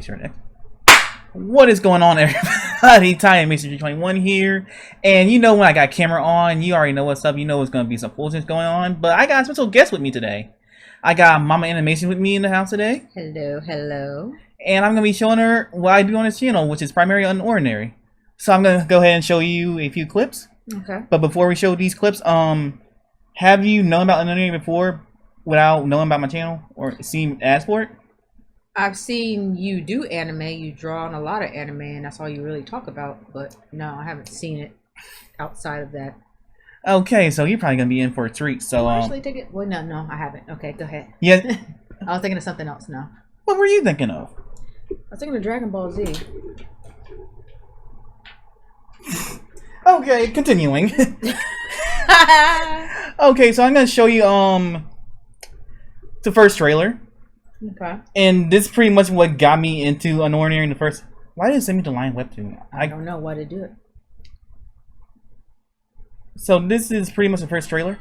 sure that. What is going on, everybody? Ty and Mason 21 here. And you know when I got camera on, you already know what's up. You know it's going to be some foolishness going on. But I got a special guest with me today. I got Mama Animation with me in the house today. Hello, hello. And I'm going to be showing her what I do on this channel, which is primarily Unordinary. So I'm going to go ahead and show you a few clips. Okay. But before we show these clips, have you known about Unordinary before without knowing about my channel or seen ads for it? I've seen you do anime. You draw on a lot of anime, and that's all you really talk about. But no, I haven't seen it outside of that. Okay, so you're probably gonna be in for a treat. So actually take it. Well, no, I haven't. Okay, go ahead. Yeah. I was thinking of something else now. What were you thinking of? I was thinking of Dragon Ball Z. Okay, continuing. Okay, so I'm gonna show you the first trailer. Okay. And this is pretty much what got me into Unordinary in the first. Why did it send me to Lion Webtoon? I don't know why to do it. So this is pretty much the first trailer.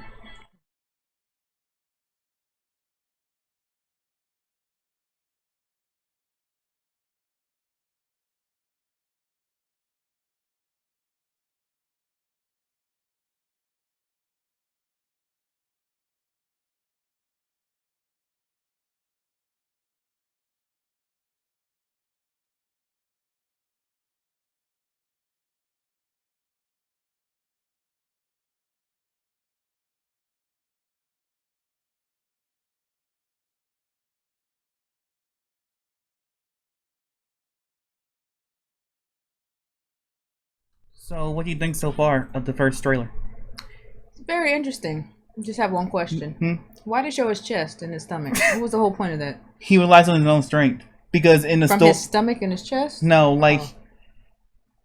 So what do you think so far of the first trailer? It's very interesting. I just have one question. Mm-hmm. Why did he show his chest and his stomach? What was the whole point of that? He relies on his own strength because in the From his stomach and his chest? No, like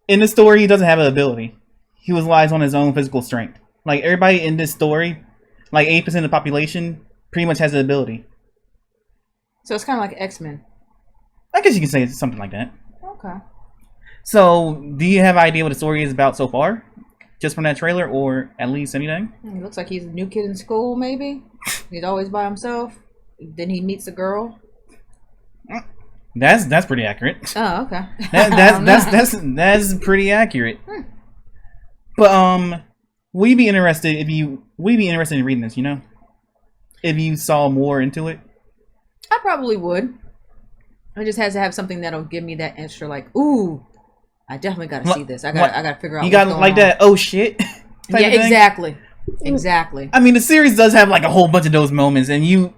in the story, he doesn't have an ability. He relies on his own physical strength. Like everybody in this story, like 8% of the population, pretty much has an ability. So it's kind of like X-Men. I guess you can say it's something like that. Okay. So, do you have an idea what the story is about so far? Just from that trailer, or at least anything? It looks like he's a new kid in school, maybe. He's always by himself. Then he meets a girl. That's pretty accurate. Oh, okay. That's pretty accurate. But would you be interested in reading this? You know, if you saw more into it. I probably would. It just has to have something that'll give me that extra, like, ooh, I definitely got to see this. I got to figure out. You got like that. Oh shit. Yeah, exactly. Exactly. I mean, the series does have like a whole bunch of those moments, and you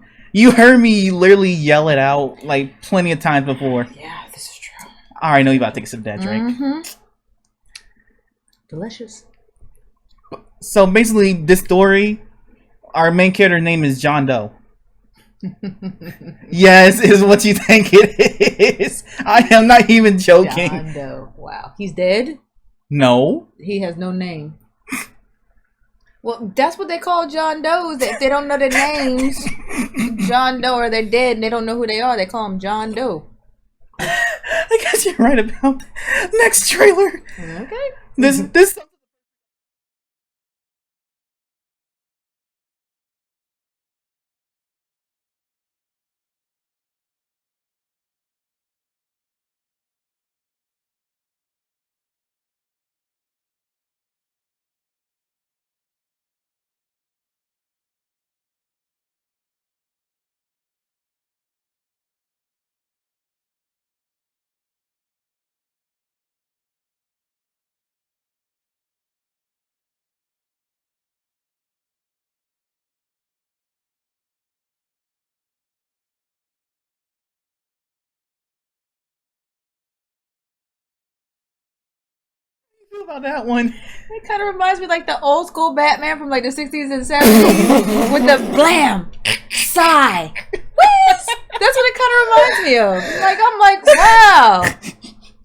heard me literally yell it out like plenty of times before. Yeah, this is true. I already know you about to take a sip of that drink. Mm-hmm. Delicious. So basically, this story, our main character's name is John Doe. Yes, is what you think it is. I am not even joking. John Doe. Wow. He's dead? No. He has no name. Well, that's what they call John Does. If they don't know their names, John Doe, or they're dead and they don't know who they are, they call them John Doe. I guess you're right about next trailer. Okay. This. About that one, it kind of reminds me like the old school Batman from like the 60s and 70s with the blam, sigh, whiz. That's what it kind of reminds me of. Like, I'm like, wow,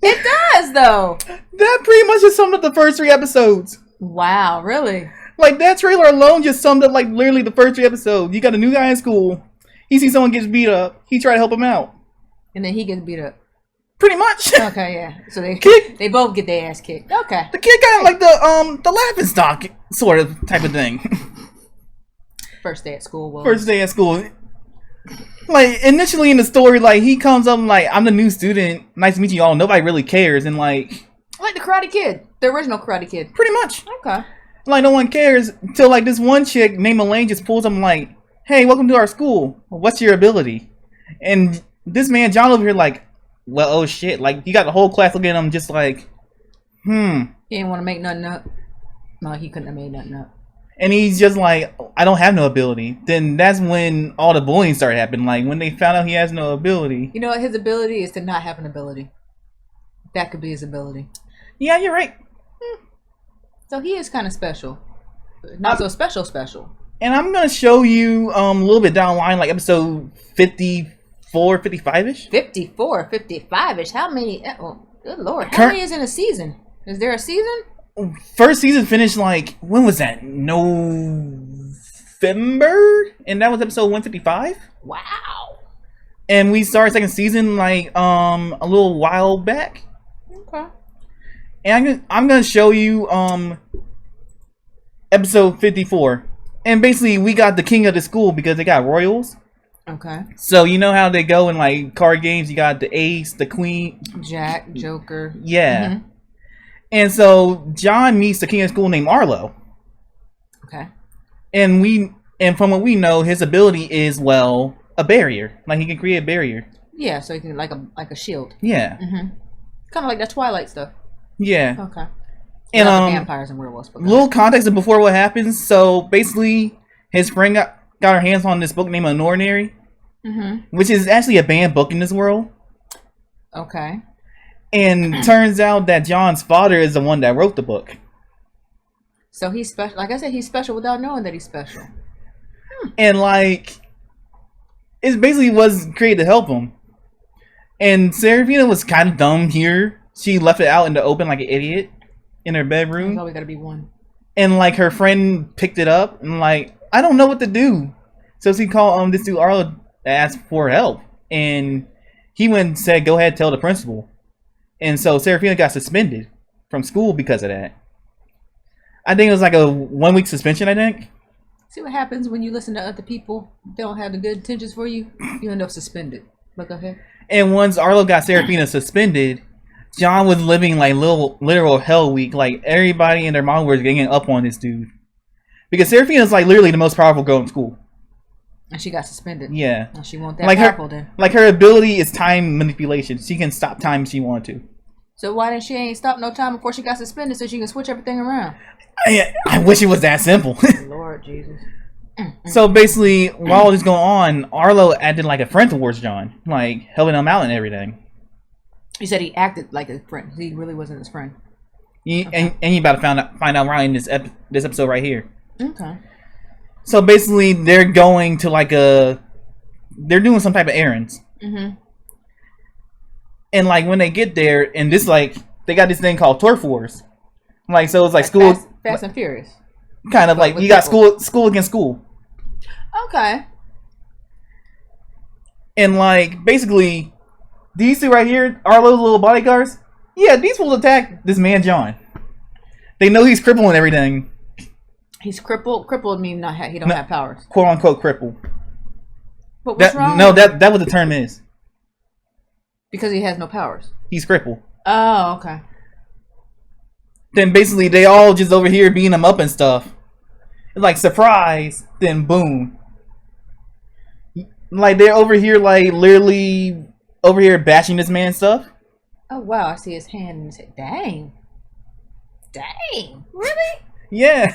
it does though. That pretty much just summed up the first 3 episodes. Wow, really? Like that trailer alone just summed up like literally the first 3 episodes. You got a new guy in school. He sees someone gets beat up. He try to help him out, and then he gets beat up. Pretty much. Okay, yeah. So they both get their ass kicked. Okay. The kid got like the laughing stock sort of type of thing. First day at school. First day at school. Like, initially in the story, like, he comes up like, I'm the new student. Nice to meet you all. Nobody really cares. And, like... Like the Karate Kid. The original Karate Kid. Pretty much. Okay. Like, no one cares until, like, this one chick named Elaine just pulls up and, like, hey, welcome to our school. What's your ability? And this man, John, over here, like, well, oh, shit. Like, you got the whole class looking at him just like, He didn't want to make nothing up. No, he couldn't have made nothing up. And he's just like, I don't have no ability. Then that's when all the bullying started happening. Like, when they found out he has no ability. You know what? His ability is to not have an ability. That could be his ability. Yeah, you're right. So he is kind of special. Not so special. And I'm going to show you a little bit down the line, like episode 54, 55-ish. 54, 55-ish. How many? Oh, good Lord. How many is in a season? Is there a season? First season finished like, when was that? November? And that was episode 155. Wow. And we started second season like a little while back. Okay. And I'm gonna show you episode 54. And basically we got the king of the school because they got royals. Okay. So you know how they go in like card games, you got the ace, the queen, Jack, Joker. Yeah. Mm-hmm. And so John meets the king of school named Arlo. Okay. And from what we know, his ability is, well, a barrier. Like, he can create a barrier. Yeah, so he can like a shield. Yeah. Mm-hmm. Kind of like that Twilight stuff. Yeah. Okay. And vampires and werewolves. But little context before what happens. So basically, his friend got her hands on this book named Unordinary, which is actually a banned book in this world. Okay. And turns out that John's father is the one that wrote the book. So he's special. Like I said, he's special without knowing that he's special. And like, it basically was created to help him. And Serafina was kind of dumb here. She left it out in the open like an idiot in her bedroom. There's always got to be one. And like her friend picked it up and like, I don't know what to do. So she called this dude Arlo to ask for help. And he went and said, go ahead, tell the principal. And so Serafina got suspended from school because of that. I think it was like a 1 week suspension, I think. See what happens when you listen to other people. They don't have the good intentions for you. You end up suspended. But go ahead. And once Arlo got Serafina suspended, John was living like literal hell week. Like everybody and their mom was getting up on this dude. Because Serafina is like literally the most powerful girl in school. And she got suspended. Yeah. And she won't that like powerful then. Like her ability is time manipulation. She can stop time if she wanted to. So why didn't she ain't stop no time before she got suspended so she can switch everything around? I wish it was that simple. Lord Jesus. So basically, while all this going on, Arlo acted like a friend towards John. Like, helping him out and everything. You said he acted like a friend. He really wasn't his friend. And you about to find out right in this episode right here. Okay. So basically, they're going to like they're doing some type of errands. And like when they get there, and this like they got this thing called turf wars. Like so, it's like school, Fast and Furious. Kind of like you got school against school. Okay. And like basically, these two right here, Arlo's little bodyguards. Yeah, these will attack this man John. They know he's crippled and everything. He's crippled. Crippled means he don't have powers. Quote unquote crippled. But what's wrong? No, that what the term is. Because he has no powers. He's crippled. Oh, okay. Then basically they all just over here beating him up and stuff. It's like surprise, then boom. Like they're over here like literally over here bashing this man and stuff. Oh wow, I see his hand and say, dang. Dang. Really? Yeah.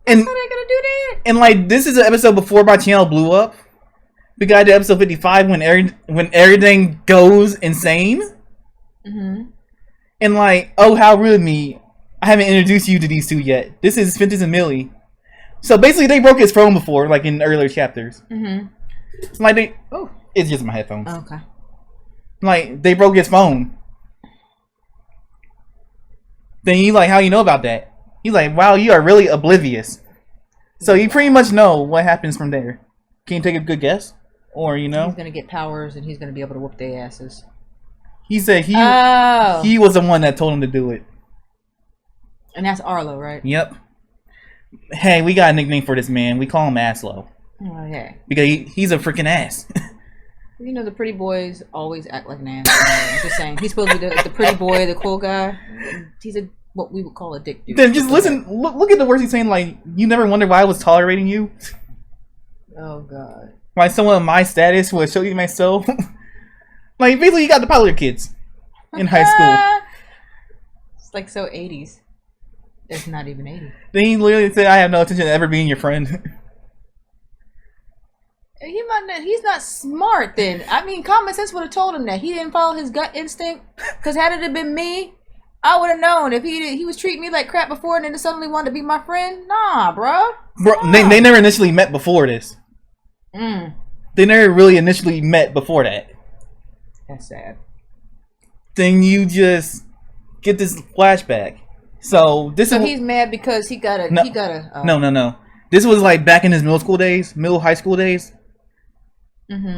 And how they gonna do that? And like this is an episode before my channel blew up. We got to episode 55 when everything goes insane. And like, oh how rude of me. I haven't introduced you to these two yet. This is Fintus and Millie. So basically they broke his phone before, like in earlier chapters. Like they it's just my headphones. Okay. Like they broke his phone. Then you like, how you know about that? He's like, wow, you are really oblivious. So you pretty much know what happens from there. Can you take a good guess? Or you know, he's gonna get powers and he's gonna be able to whoop their asses. He said he was the one that told him to do it. And that's Arlo, right? Yep. Hey, we got a nickname for this man. We call him Aslo. Okay. Because he's a freaking ass. You know, the pretty boys always act like an ass. I'm just saying. He's supposed to be the pretty boy, the cool guy. He's what we would call a dick dude. Then just listen, look at the words he's saying, like, you never wondered why I was tolerating you? Oh, God. Why someone of my status would show you myself? Like, basically, you got the popular kids in high school. It's like so 80s. It's not even 80s. Then he literally said, I have no intention of ever being your friend. He's not smart then. I mean, common sense would have told him that. He didn't follow his gut instinct. Because had it have been me, I would have known. If he was treating me like crap before and then suddenly wanted to be my friend, nah, bro. Bro, they never initially met before this. They never really initially met before that. That's sad. Then you just get this flashback. So he's mad because he got a No. This was like back in his middle high school days.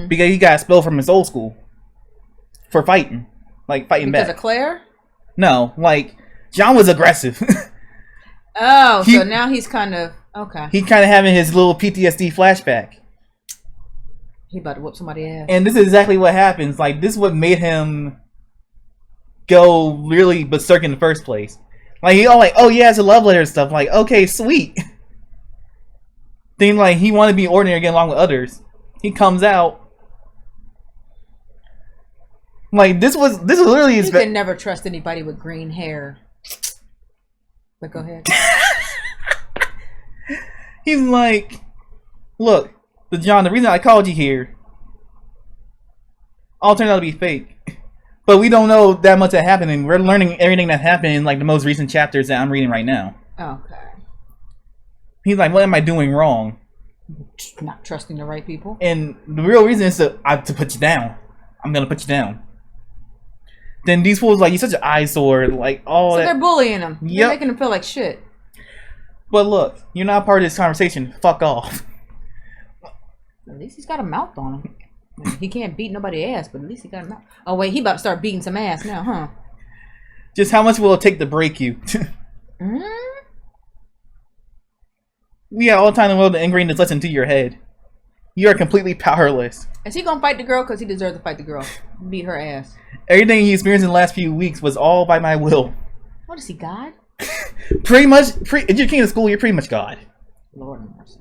Because he got expelled from his old school for fighting back. Because of Claire? No, like John was aggressive. So now he's kind of okay. He kind of having his little PTSD flashback. He about to whoop somebody's ass. And this is exactly what happens. Like, this is what made him go really berserk in the first place. Like, he all like, oh yeah, it's a love letter and stuff. Like, okay, sweet. Then like he wanted to be ordinary again along with others. He comes out. Like, this was literally his. You can never trust anybody with green hair. But go ahead. He's like, look, John, the reason I called you here all turned out to be fake. But we don't know that much that happened, and we're learning everything that happened in like the most recent chapters that I'm reading right now. Okay. He's like, what am I doing wrong? Not trusting the right people. And the real reason is to put you down. I'm gonna put you down. Then these fools like, you're such an eyesore, like all so that. They're bullying him. Yep. They're making him feel like shit. But look, you're not part of this conversation. Fuck off. At least he's got a mouth on him. He can't beat nobody's ass, but at least he got a mouth. Oh wait, he about to start beating some ass now, huh? Just how much will it take to break you? We have all the time in the world to ingrain this lesson into your head. You are completely powerless. Is he gonna fight the girl? Because he deserves to fight the girl. Beat her ass. Everything he experienced in the last few weeks was all by my will. What is he, God? Pretty much, if you're king of school, you're pretty much God. Lord have mercy.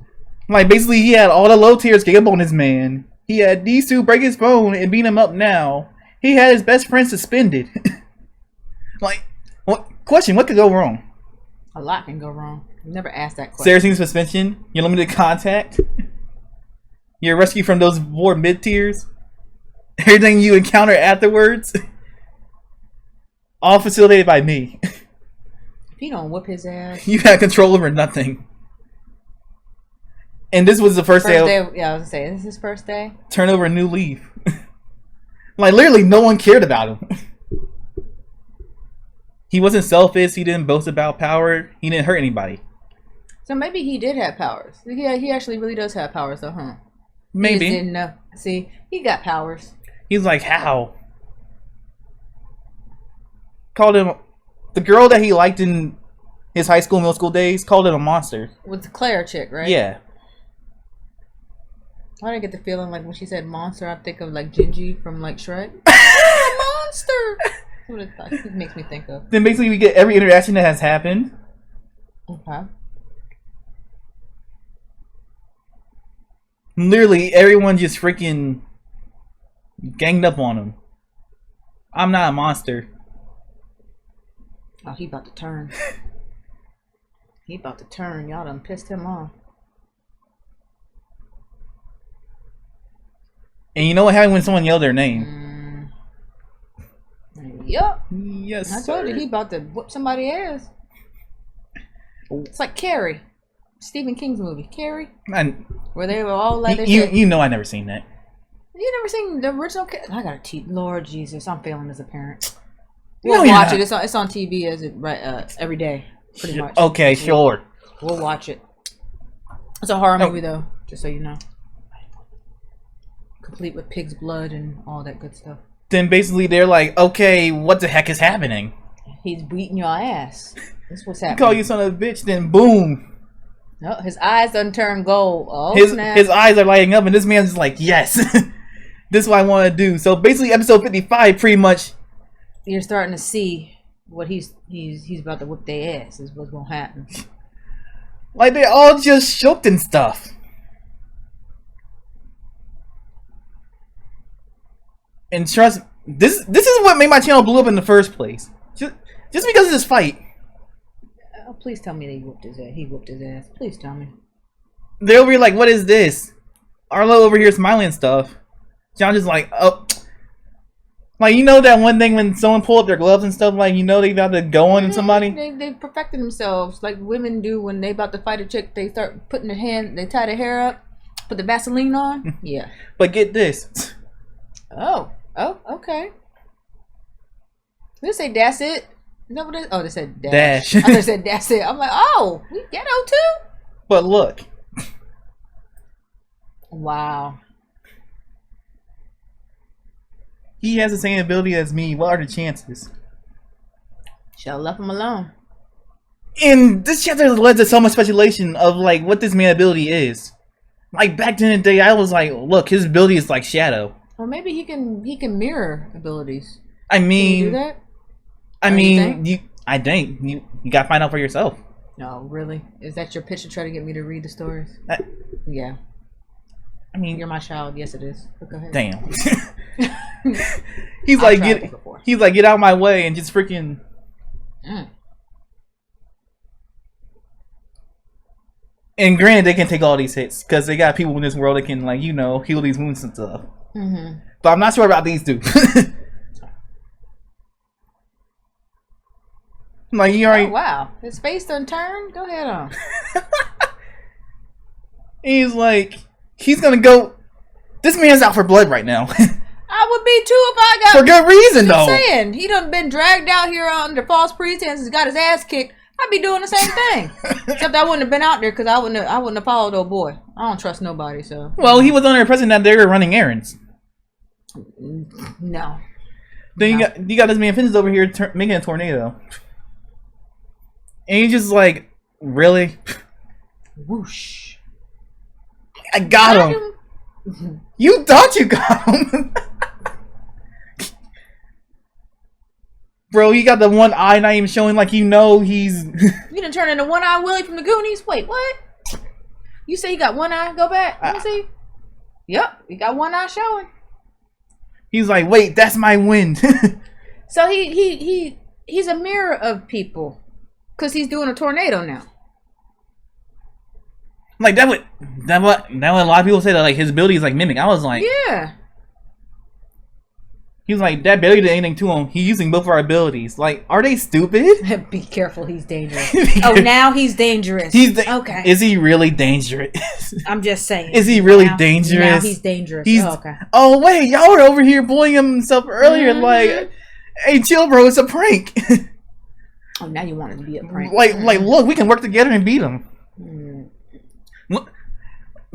Like, basically, he had all the low tiers get up on his man. He had these two break his phone and beat him up now. He had his best friend suspended. Like, what could go wrong? A lot can go wrong. You never asked that question. Seriously, suspension, your limited contact, your rescue from those war mid tiers, everything you encounter afterwards, all facilitated by me. If he don't whip his ass, You had control over nothing. And this was the first day. Yeah, I was gonna say, this is his first day. Turn over a new leaf. Like, literally, no one cared about him. He wasn't selfish. He didn't boast about power. He didn't hurt anybody. So maybe he did have powers. He actually really does have powers, though, huh? Maybe. He just didn't know. See, he got powers. He's like, how? Called him the girl that he liked in his high school, middle school days. Called him a monster. With the Claire chick, right? Yeah. Why did I get the feeling like when she said monster, I think of like Gingy from like Shrek. Monster. That's what it makes me think of. Then basically we get every interaction that has happened. Okay. Literally, everyone just freaking ganged up on him. I'm not a monster. Oh, he about to turn. He about to turn. Y'all done pissed him off. And you know what happened when someone yelled their name? Yup. Yes, I told you he about to whoop somebody's ass. It's like Carrie. Stephen King's movie. Carrie. Where they were all like... You know I never seen that. You never seen the original... I gotta teach... Lord Jesus, I'm failing as a parent. No, We'll watch it. It's on TV every day. Pretty much. Okay, sure. We'll watch it. It's a horror movie, though. Just so you know. Complete with pig's blood and all that good stuff. Then basically they're like, okay, what the heck is happening? He's beating your ass. That's what's happening. Call you son of a bitch, then boom. Oh, his eyes done turned gold. Oh, his eyes are lighting up, and this man's just like, yes, this is what I want to do. So basically, episode 55, pretty much, you're starting to see what he's about to whip their ass. Is what's gonna happen. Like they all just shook and stuff. And trust, this is what made my channel blow up in the first place. Just because of this fight. Oh, please tell me that he whooped his ass. Please tell me. They're over here like, what is this? Arlo over here smiling and stuff. John just like, oh. Like, you know that one thing when someone pull up their gloves and stuff, like, you know they about to go on somebody? They perfected themselves like women do when they about to fight a chick. They start putting their hand, they tie their hair up, put the Vaseline on. Yeah. But get this. Oh, okay. They say that's it. Is that what it? Oh, they said dash. I thought they said that's it. I'm like, oh, we ghetto too. But look. Wow. He has the same ability as me. What are the chances? Should've left him alone. And this chapter has led to so much speculation of like what this man's ability is. Like back in the day, I was like, look, his ability is like Shadow. Or maybe he can mirror abilities. I mean, can you do that? I mean, I think you gotta find out for yourself. No, really? Is that your pitch to try to get me to read the stories? Yeah. I mean, you're my child. Yes, it is. But go ahead. Damn. he's like, get out of my way and just freaking. And granted, they can take all these hits because they got people in this world that can, like, you know, heal these wounds and stuff. But I'm not sure about these two. Like, you already. Oh, wow. His face done turned? Go ahead on. He's like, he's gonna go. This man's out for blood right now. I would be too if I got. For good reason, though. I'm saying, he done been dragged out here under false pretenses, got his ass kicked. I'd be doing the same thing. Except I wouldn't have been out there because I wouldn't have followed old boy. I don't trust nobody, so. Well, he was under the impression that they were running errands. No. Then you got this man Finch over here making a tornado. And he's just like, really? Whoosh. I got him. You thought you got him. Bro, he got the one eye not even showing, like, you know he's... You done turn into One Eye Willie from the Goonies? Wait, what? You say he got one eye? Go back. Let me see. Yep, he got one eye showing. He's like, wait, that's my wind. So he's a mirror of people. Because he's doing a tornado now. Like, that what a lot of people say that, like, his ability is like mimic. I was like... Yeah. He was like, that barely did anything to him. He's using both of our abilities. Like, are they stupid? Be careful, he's dangerous. Oh, now he's dangerous. Okay. Is he really dangerous? I'm just saying. Is he really dangerous? Now he's dangerous. Okay. Oh, wait, y'all were over here bullying himself earlier. Like, hey, chill, bro, it's a prank. Oh, now you want it to be a prank. Like, look, we can work together and beat him. Look,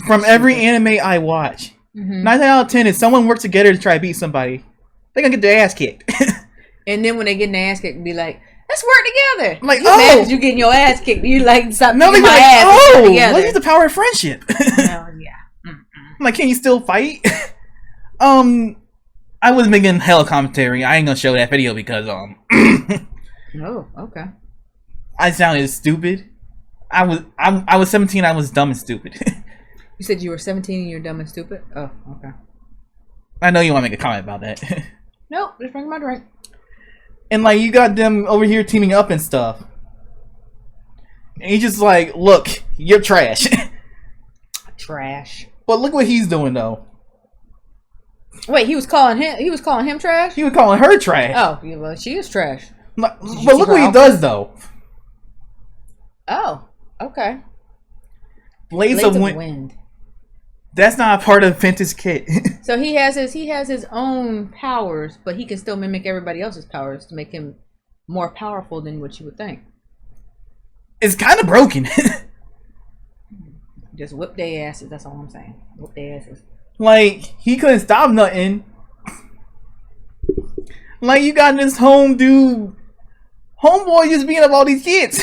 from every anime I watch, 9 out of 10 is someone works together to try to beat somebody. They're gonna get their ass kicked. And then when they get their ass kicked, be like, let's work together. Like, you mad that you getting your ass kicked. You like, stop no, kicking my like, ass. Let's use the power of friendship. Hell yeah. I'm like, can you still fight? I was making hella commentary. I ain't gonna show that video because, Oh, okay. I sounded stupid. I was 17, I was dumb and stupid. You said you were 17 and you're dumb and stupid? Oh, okay. I know you want to make a comment about that. Nope, just bring my drink. And like, you got them over here teaming up and stuff. And he's just like, look, you're trash. Trash. But look what he's doing though. Wait, he was calling him trash? He was calling her trash. Oh, yeah, well, she is trash. But look what he does though. Oh, okay. Blades of Wind. That's not a part of Fenton's kit. So he has his own powers, but he can still mimic everybody else's powers to make him more powerful than what you would think. It's kind of broken. Just whip their asses. That's all I'm saying. Whip their asses. Like, he couldn't stop nothing. Like, you got this homeboy just beating up all these kids.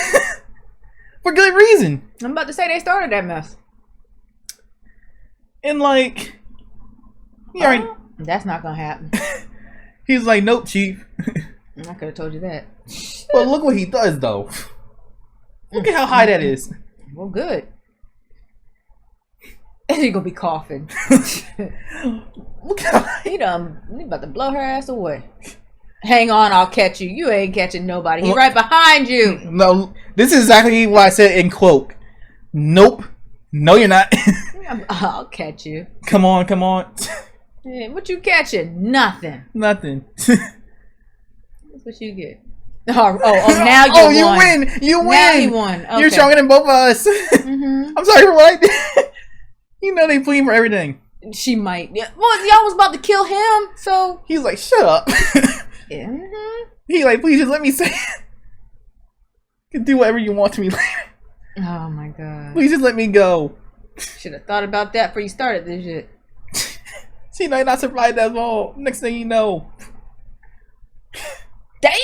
For good reason. I'm about to say they started that mess. And like, that's not gonna happen. He's like, nope, chief. I could have told you that. But look what he does, though. Look at how high that is. Well, good. And he gonna be coughing. Look how high. He about to blow her ass away. Hang on, I'll catch you. You ain't catching nobody. He right behind you. No, this is exactly what I said in quote. Nope. No, you're not. I'll catch you. Come on, come on. Yeah, what you catching? Nothing. Nothing. That's what you get. Oh, now you won. Oh, you win. You win. Now you won. Okay. You're stronger than both of us. I'm sorry for what I did. You know they plead for everything. She might. Yeah. Well, y'all was about to kill him, so he's like, shut up. Yeah. He like, please just let me say it. You can do whatever you want to me later. Oh my god. Please just let me go. Should have thought about that before you started this shit. She might not survive that long. Next thing you know. Damn!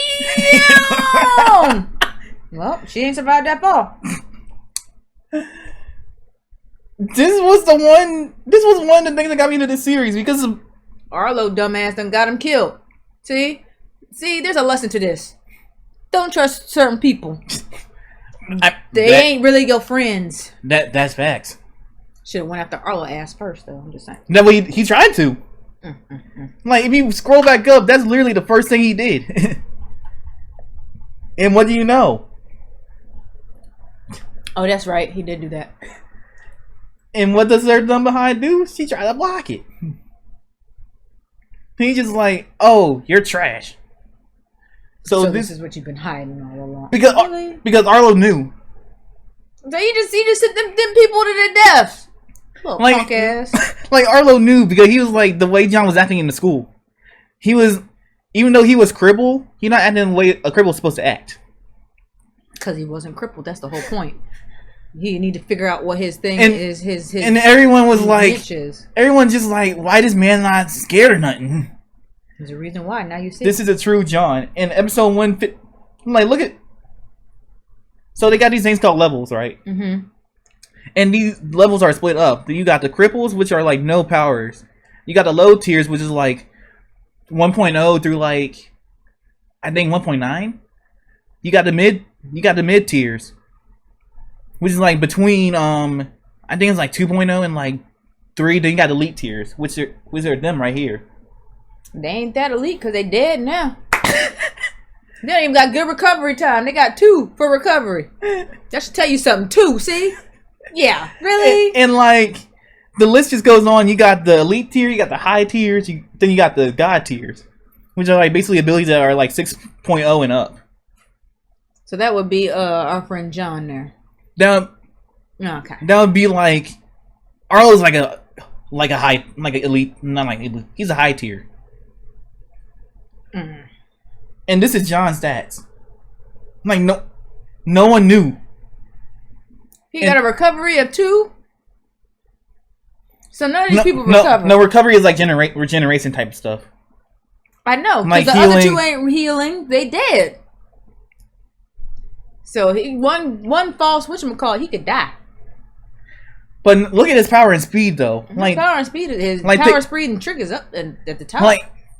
Well, she ain't survived that fall. This was one of the things that got me into this series because of Arlo dumbass done got him killed. See, there's a lesson to this. Don't trust certain people. They ain't really your friends. That's facts. Should have went after Arlo ass first, though. I'm just saying. That way he tried to. Like if you scroll back up, that's literally the first thing he did. And what do you know? Oh, that's right. He did do that. And what does her thumb behind do? She tried to block it. He's just like, oh, you're trash. So this is what you've been hiding all along. Because Arlo knew. So you just sent them people to their deaths. Little punk ass. Like Arlo knew because he was like the way John was acting in the school. He was, even though he was crippled, he not acting the way a cripple's supposed to act. Because he wasn't crippled. That's the whole point. He need to figure out what his thing is. His and everyone was like, bitches. Everyone just like, why this man not scared or nothing? There's a reason why. Now you see. This is a true John. In episode 1, I'm like, look at. So they got these things called levels, right? Mm-hmm. And these levels are split up. You got the cripples, which are like no powers. You got the low tiers, which is like 1.0 through like, I think 1.9. You got the mid tiers, which is like between I think it's like 2.0 and like 3. Then you got elite tiers, which are them right here. They ain't that elite because they dead now. They don't even got good recovery time. They got 2 for recovery. That should tell you something. 2, see? Yeah, really? And like, the list just goes on. You got the elite tier, you got the high tiers, then you got the god tiers, which are like basically abilities that are like 6.0 and up. So that would be our friend John there. Okay. That would be like, Arlo's like a high, like an elite, not like elite. He's a high tier. Mm. And this is John's stats. Like no one knew. He got a recovery of 2. So none of these people recover. No, recovery is like regeneration type of stuff. I know, because like the other 2 ain't healing. They dead. So one false whatchamacallit, he could die. But look at his power and speed, though. His power and speed, speed, and trick is up at the top.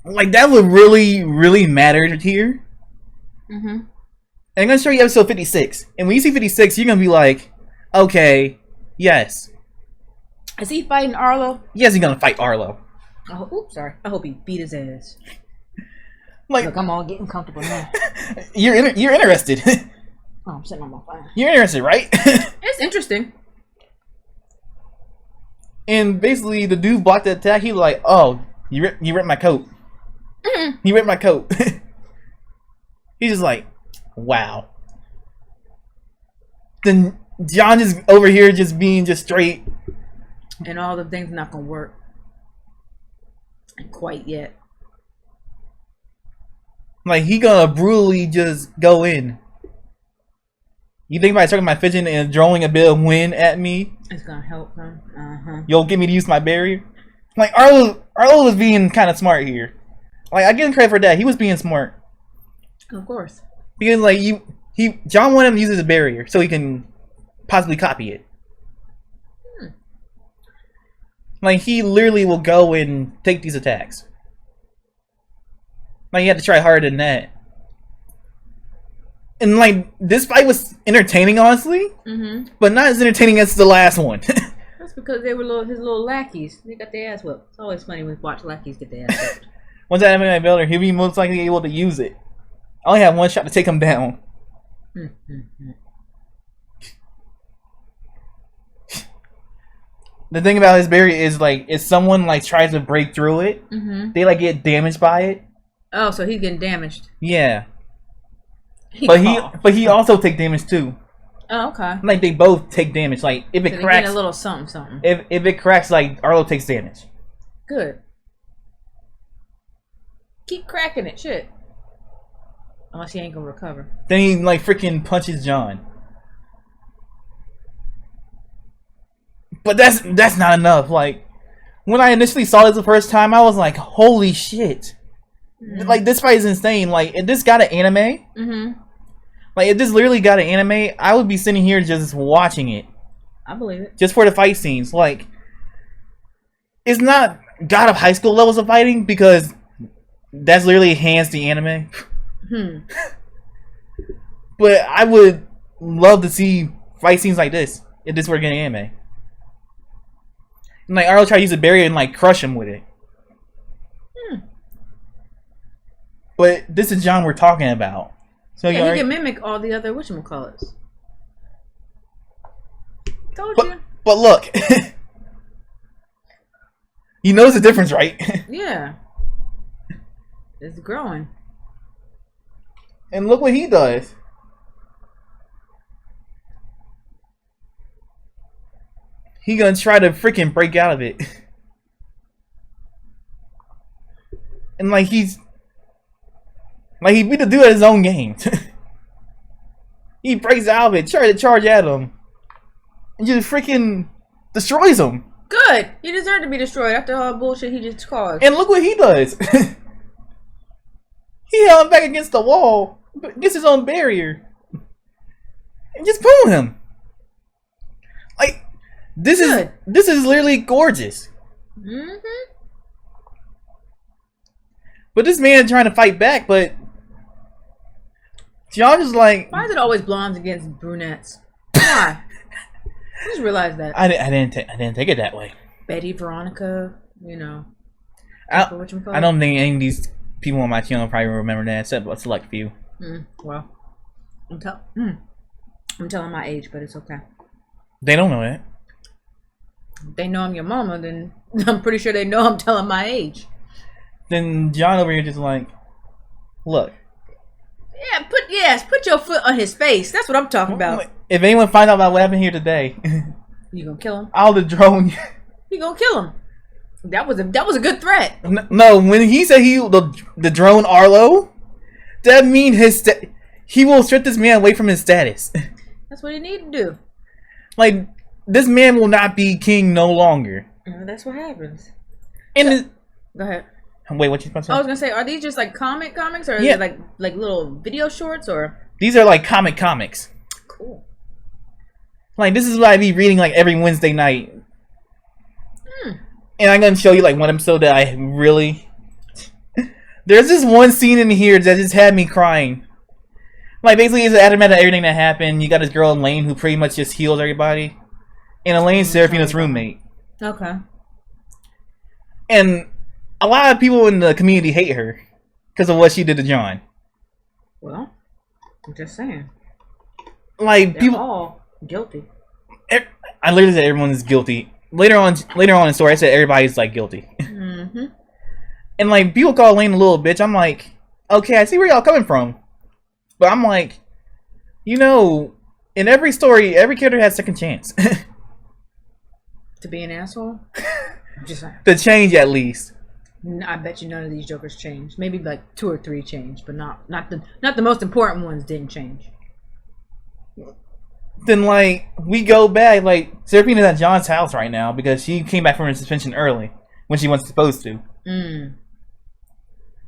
Like that would really, really matter here. Mm-hmm. And I'm gonna show you episode 56, and when you see 56, you're gonna be like, okay, yes. Is he fighting Arlo? Yes, he's gonna fight Arlo. Oh, oops, sorry. I hope he beat his ass. Like, look, I'm all getting comfortable now. You're interested. Oh, I'm sitting on my phone. You're interested, right? It's interesting. And basically, the dude blocked the attack. He was like, "Oh, you ripped my coat. Mm-hmm. You ripped my coat." He's just like, "Wow." Then John is over here just being just straight. And all the things not gonna work. Quite yet. Like he gonna brutally just go in. You think by talking my fidgeting and throwing a bit of wind at me, it's gonna help them. You'll get me to use my barrier. Like Arlo was being kind of smart here. Like I give him credit for that. He was being smart. Of course. Because like John wanted him to use his barrier so he can possibly copy it. Like, he literally will go and take these attacks. Like, you have to try harder than that. And, like, this fight was entertaining, honestly. But not as entertaining as the last one. That's because they were his little lackeys. They got their ass whooped. It's always funny when we watch lackeys get their ass whooped. Once I have my builder, he'll be most likely able to use it. I only have one shot to take him down. The thing about his barrier is, like, if someone, like, tries to break through it, they, like, get damaged by it. Oh, so he's getting damaged. Yeah. But he also take damage, too. Oh, okay. Like, they both take damage. Like, if it cracks... a little something. If it cracks, like, Arlo takes damage. Good. Keep cracking it, shit. Unless he ain't gonna recover. Then he, like, freaking punches John. But that's not enough. Like, when I initially saw this the first time, I was like, holy shit. Like, this fight is insane. Like, if this got an anime... Like, if this literally got an anime, I would be sitting here just watching it. I believe it. Just for the fight scenes. Like, it's not God of High School levels of fighting, because that's literally hands the anime. But I would love to see fight scenes like this, if this were getting anime. And, like, Arlo try to use a barrier and, like, crush him with it. But this is John we're talking about. So yeah, he can mimic all the other whatchamacallits. Told you. But look. You notice the difference, right? Yeah. It's growing. And look what he does. He gonna try to freaking break out of it. And like he beat the dude at his own game. He breaks out of it, tries to charge at him, and just freaking destroys him. Good. He deserved to be destroyed after all the bullshit he just caused. And look what he does. He held him back against the wall, against his own barrier, and just pulled him. Like, this is literally gorgeous. But this man trying to fight back, but John is like, why is it always blondes against brunettes? Why? I just realized that. I didn't take it that way. Betty, Veronica, you know. I don't think any of these people on my channel probably remember that, except a select few. Well, I'm telling my age, but it's okay. They don't know that. If they know I'm your mama, then I'm pretty sure they know I'm telling my age. Then John over here just like, look. Yeah, put your foot on his face. That's what I'm talking about. If anyone finds out about what happened here today, you gonna kill him? I'll the drone. You gonna kill him? That was a good threat. No, when he said the drone Arlo, that means he will strip this man away from his status. That's what he need to do. Like, this man will not be king no longer. That's what happens. And go ahead. Wait, what you supposed to say? I was gonna say, are these just like comics, or is it like little video shorts, or? These are like comics. Cool. Like, this is what I be reading like every Wednesday night. And I'm gonna show you like one episode that I really. There's this one scene in here that just had me crying. Like, basically, it's an aftermath of everything that happened. You got this girl Elaine who pretty much just heals everybody, and Elaine's Seraphina's roommate. Okay. And a lot of people in the community hate her because of what she did to John. Well, I'm just saying. Like, they're all guilty. I literally said everyone is guilty. Later on in the story, I said everybody's like guilty. And like, people call Elaine a little bitch. I'm like, okay, I see where y'all coming from, but I'm like, you know, in every story, every character has a second chance to be an asshole. Just to change at least. I bet you none of these jokers changed. Maybe like 2 or 3 changed, but not the most important ones didn't change. Then like, we go back, like, Seraphina's at John's house right now because she came back from her suspension early when she wasn't supposed to. And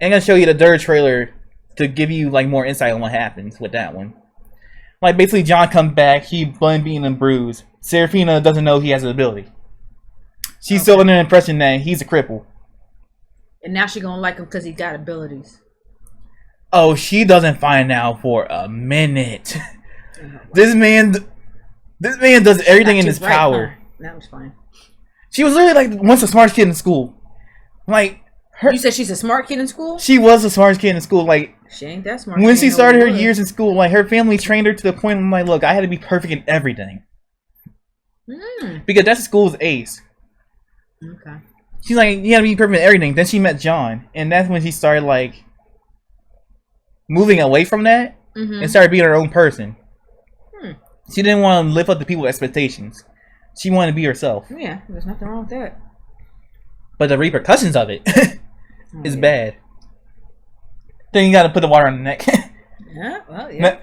I'm gonna show you the third trailer to give you like more insight on what happens with that one. Like, basically, John comes back, he blind, beaten, and bruised. Serafina doesn't know he has an ability. She's still under the impression that he's a cripple. And now she gonna like him because he got abilities. Oh, she doesn't find out for a minute. This man does everything in his power. Huh? That was fine. She was literally like once the smartest kid in school. Like her. You said she's a smart kid in school? She was the smartest kid in school. Like she ain't that smart. When she started her years in school, like her family trained her to the point of like, look, I had to be perfect in everything. Because that's the school's ace. Okay. She's like, you gotta be perfect in everything. Then she met John, and that's when she started like moving away from that and started being her own person. She didn't want to live up to people's expectations. She wanted to be herself. Yeah, there's nothing wrong with that. But the repercussions of it is bad. Then you gotta put the water on the neck. Yeah, well, yeah.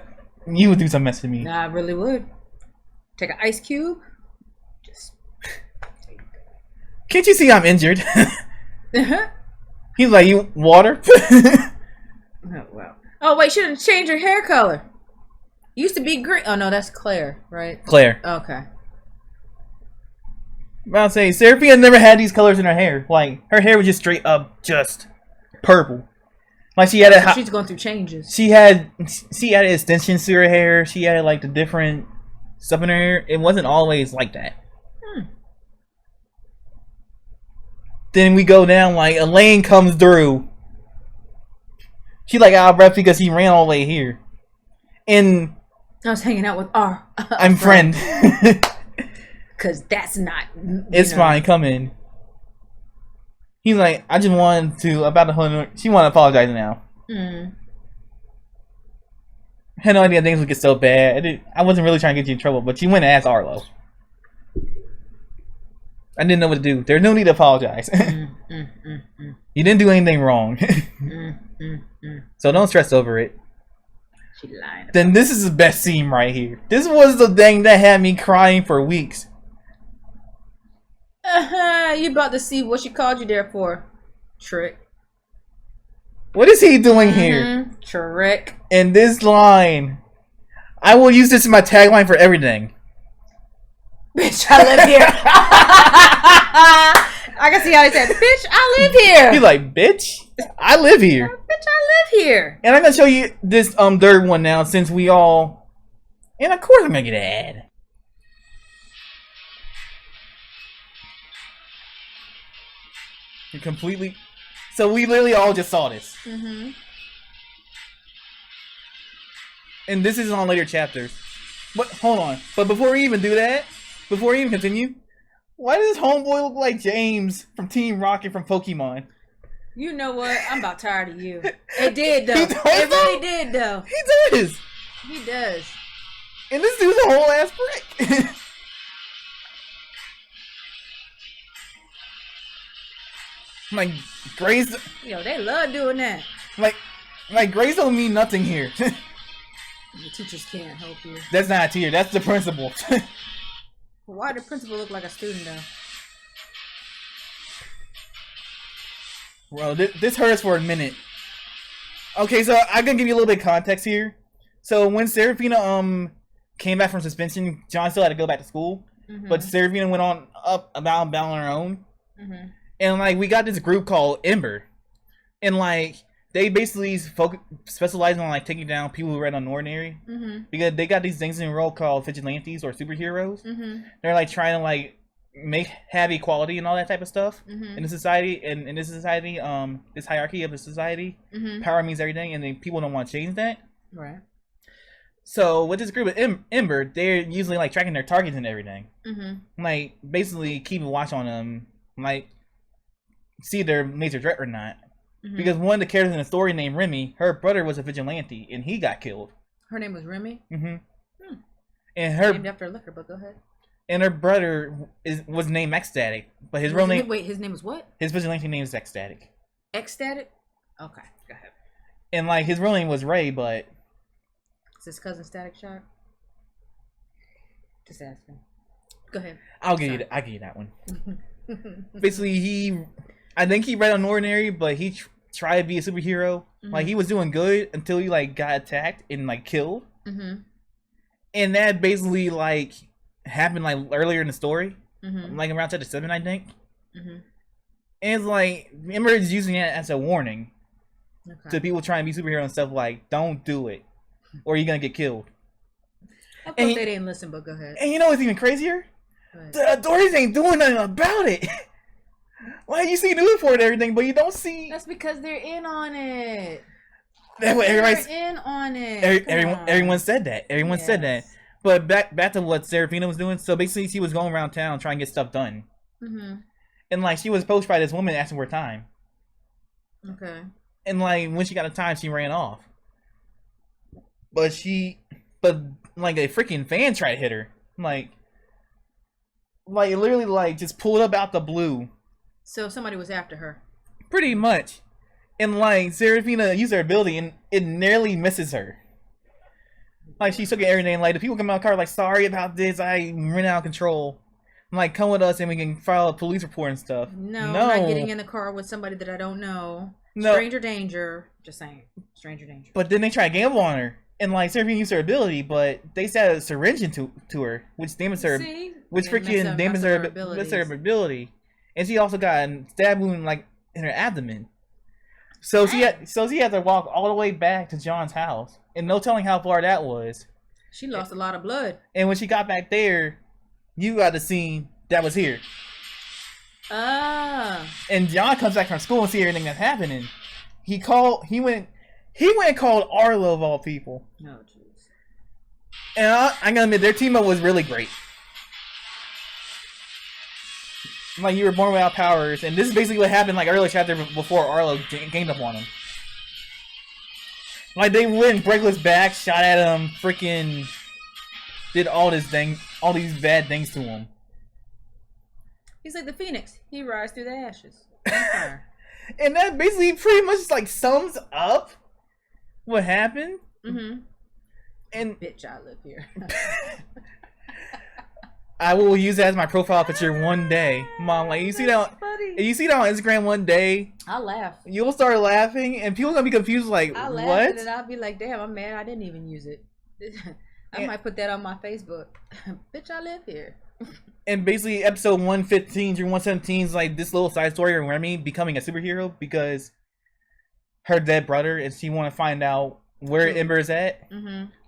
You would do some mess to me. Nah, I really would. Take an ice cube. Just. Can't you see I'm injured? He's like, you water? Oh, wow. Oh, wait, she didn't change her hair color. Used to be green. Oh, no, that's Claire, right? Claire. Okay. I'll say, Seraphina never had these colors in her hair. Like, her hair was just straight up just purple. Like, she had she's going through changes. She had extensions to her hair. She had, like, the different stuff in her hair. It wasn't always like that. Then we go down, like, Elaine comes through. She, like, out of breath because he ran all the way here. And I was hanging out with our I'm friend. Because that's not... It's fine, come in. He's like, I just wanted to, about the whole... She wanted to apologize now. I had no idea things would get so bad. I wasn't really trying to get you in trouble, but she went and asked Arlo. I didn't know what to do. There's no need to apologize. You didn't do anything wrong. So don't stress over it. She lied. Then this is the best scene right here. This was the thing that had me crying for weeks. You about to see what she called you there for. Trick. What is he doing here? Trick. In this line. I will use this as my tagline for everything. Bitch, I live here. I can see how he said, bitch, I live here. He's like, bitch, I live here. Bitch, I live here. And I'm going to show you this third one now since we all... And of course I'm going to get an ad. You completely... So we literally all just saw this. And this is on later chapters. But hold on. But before we even do that, before we even continue, why does this homeboy look like James from Team Rocket from Pokemon? You know what? I'm about tired of you. It did though. It really did though. He does. He does. And this dude's a whole ass prick. Like Grace. Yo, they love doing that. Like Grace don't mean nothing here. The teachers can't help you. That's not a teacher. That's the principal. Why did the principal look like a student though? Bro, this hurts for a minute. Okay, so I'm gonna give you a little bit of context here. So when Seraphina came back from suspension, John still had to go back to school, but Seraphina went on about on her own, and like we got this group called Ember, and like they basically specialize on like taking down people who read Unordinary, because they got these things in a row called vigilantes or superheroes. They're like trying to like have equality and all that type of stuff in the society, and in this society, this hierarchy of the society, power means everything, and then people don't want to change that. Right. So with this group of Ember, they're usually like tracking their targets and everything, like basically keeping watch on them, like see if they're a major threat or not. Because one of the characters in the story named Remy, her brother was a vigilante and he got killed. Her name was Remy. And her named after a liquor, but go ahead. And her brother was named Ecstatic, but his real name... Wait, his name was what? His vigilante name is Ecstatic. Ecstatic? Okay, go ahead. And like his real name was Ray, but... Is his cousin Static Shock? Just asking. Go ahead. I'll give you that one. Basically, I think he read Unordinary, but he tried to be a superhero. Like he was doing good until he like got attacked and like killed. And that basically like happened like earlier in the story, Mm-hmm. like around chapter 7, I think. Mm-hmm. And it's like Ember is using it as a warning Okay. to people trying to be superheroes and stuff. Like, don't do it, or you're gonna get killed. I thought And they didn't listen, but go ahead. And you know what's even crazier? Right. The authorities ain't doing nothing about it. Like, you see news report and everything, but you don't see. That's because they're in on it. That's what everybody's. They're in on it. Everyone said that. Everyone said that. But back to what Serafina was doing. So basically, she was going around town trying to get stuff done. Mm-hmm. And like, she was approached by this woman asking for time. Okay. And like, when she got the time, she ran off. But like a freaking fan tried to hit her. Like literally, like just pulled up out the blue. So somebody was after her. Pretty much. And like, Serafina used her ability and it nearly misses her. Like, she took it everything. Like, the people come out of the car like, sorry about this, I ran out of control. Like, come with us and we can file a police report and stuff. No, I'm not getting in the car with somebody that I don't know. No. Stranger danger. Just saying. Stranger danger. But then they try to gamble on her. And like, Serafina used her ability, but they set a syringe into her, which damaged her. See? Which freaking damaged her ability. And she also got a stab wound like in her abdomen. So she had to walk all the way back to John's house. And no telling how far that was. She lost a lot of blood. And when she got back there, you got the scene that was here. Ah. And John comes back from school and see everything that's happening. He went and called Arlo of all people. Oh, jeez. And I'm gonna admit, their team up was really great. Like, you were born without powers, and this is basically what happened like earlier chapter before Arlo gained up on him. Like, they went Breakless back, shot at him, freaking did all these bad things to him. He's like the Phoenix. He rises through the ashes. Fire. And that basically pretty much like sums up what happened. Mm-hmm. And bitch, I live here. I will use that as my profile picture one day. Mom, like, you see that on Instagram one day, I'll laugh. you'll start laughing and people are gonna be confused like, I'll laugh what? and I'll be like, damn, I'm mad I didn't even use it. I might put that on my Facebook. Bitch, I live here. And basically episode 115 through 117 is like this little side story of Remy becoming a superhero because her dead brother, and she want to find out where Ember is at,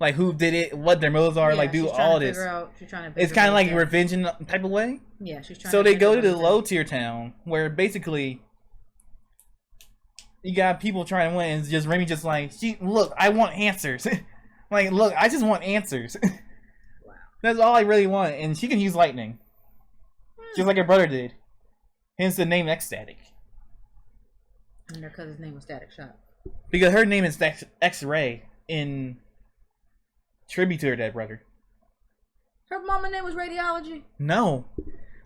like who did it, what their motives are, like do all this. She's trying to it's kind of like a revenge type of way. Yeah, she's trying. So they go to the low tier town where basically you got people trying to win, and just Remy just like, look, I want answers. Like, look, I just want answers. Wow. That's all I really want, and she can use lightning, just like her brother did. Hence the name Ecstatic. And their cousin's name was Static Shock. Because her name is X-Ray in tribute to her dead brother. Her mama name was Radiology? No.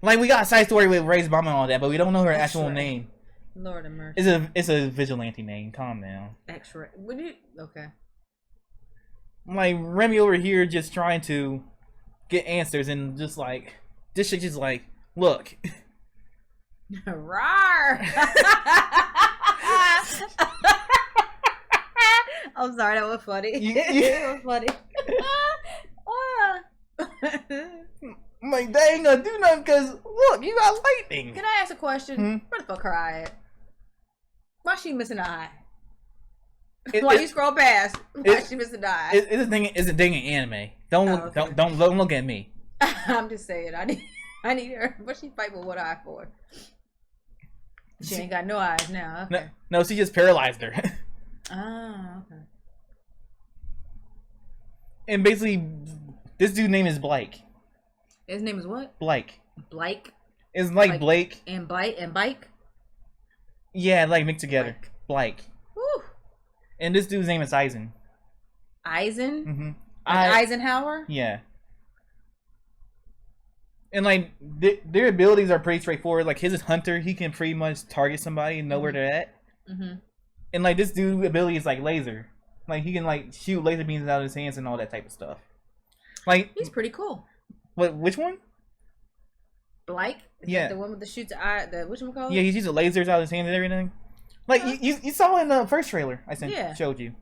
Like, we got a side story with Ray's mom and all that, but we don't know her actual name. Lord of mercy. It's a vigilante name. Calm down. X-Ray. Would you? Okay. Like, Remy over here just trying to get answers, and just like, this shit just like, look. Rawr! I'm sorry, that was funny. It was funny. I'm like, they ain't gonna do nothing because, look, you got lightning. Can I ask a question? Where the fuck her eye at? Why she missing an eye? Why you scroll past? Why she missing an eye? It's a thing in anime. Don't look at me. I'm just saying, I need her. What she fight with what eye for? She ain't got no eyes now. Okay. No, she just paralyzed her. Ah, okay. And basically, this dude's name is Blake. His name is what? Blake. Blake? It's like Blake. And Bike? Yeah, like mixed together. Blake. Woo. And this dude's name is Eisen. Eisen? Mm-hmm. Like Eisenhower? Yeah. And like, their abilities are pretty straightforward. Like, his is Hunter. He can pretty much target somebody and know where they're at. Mm-hmm. And like, this dude's ability is like laser. Like, he can like shoot laser beams out of his hands and all that type of stuff. Like, he's pretty cool. What? Which one? Blake? Is that the one with the shoots eye? The whatchamacallit? Yeah, he's using lasers out of his hands and everything. Like, you saw in the first trailer I showed you.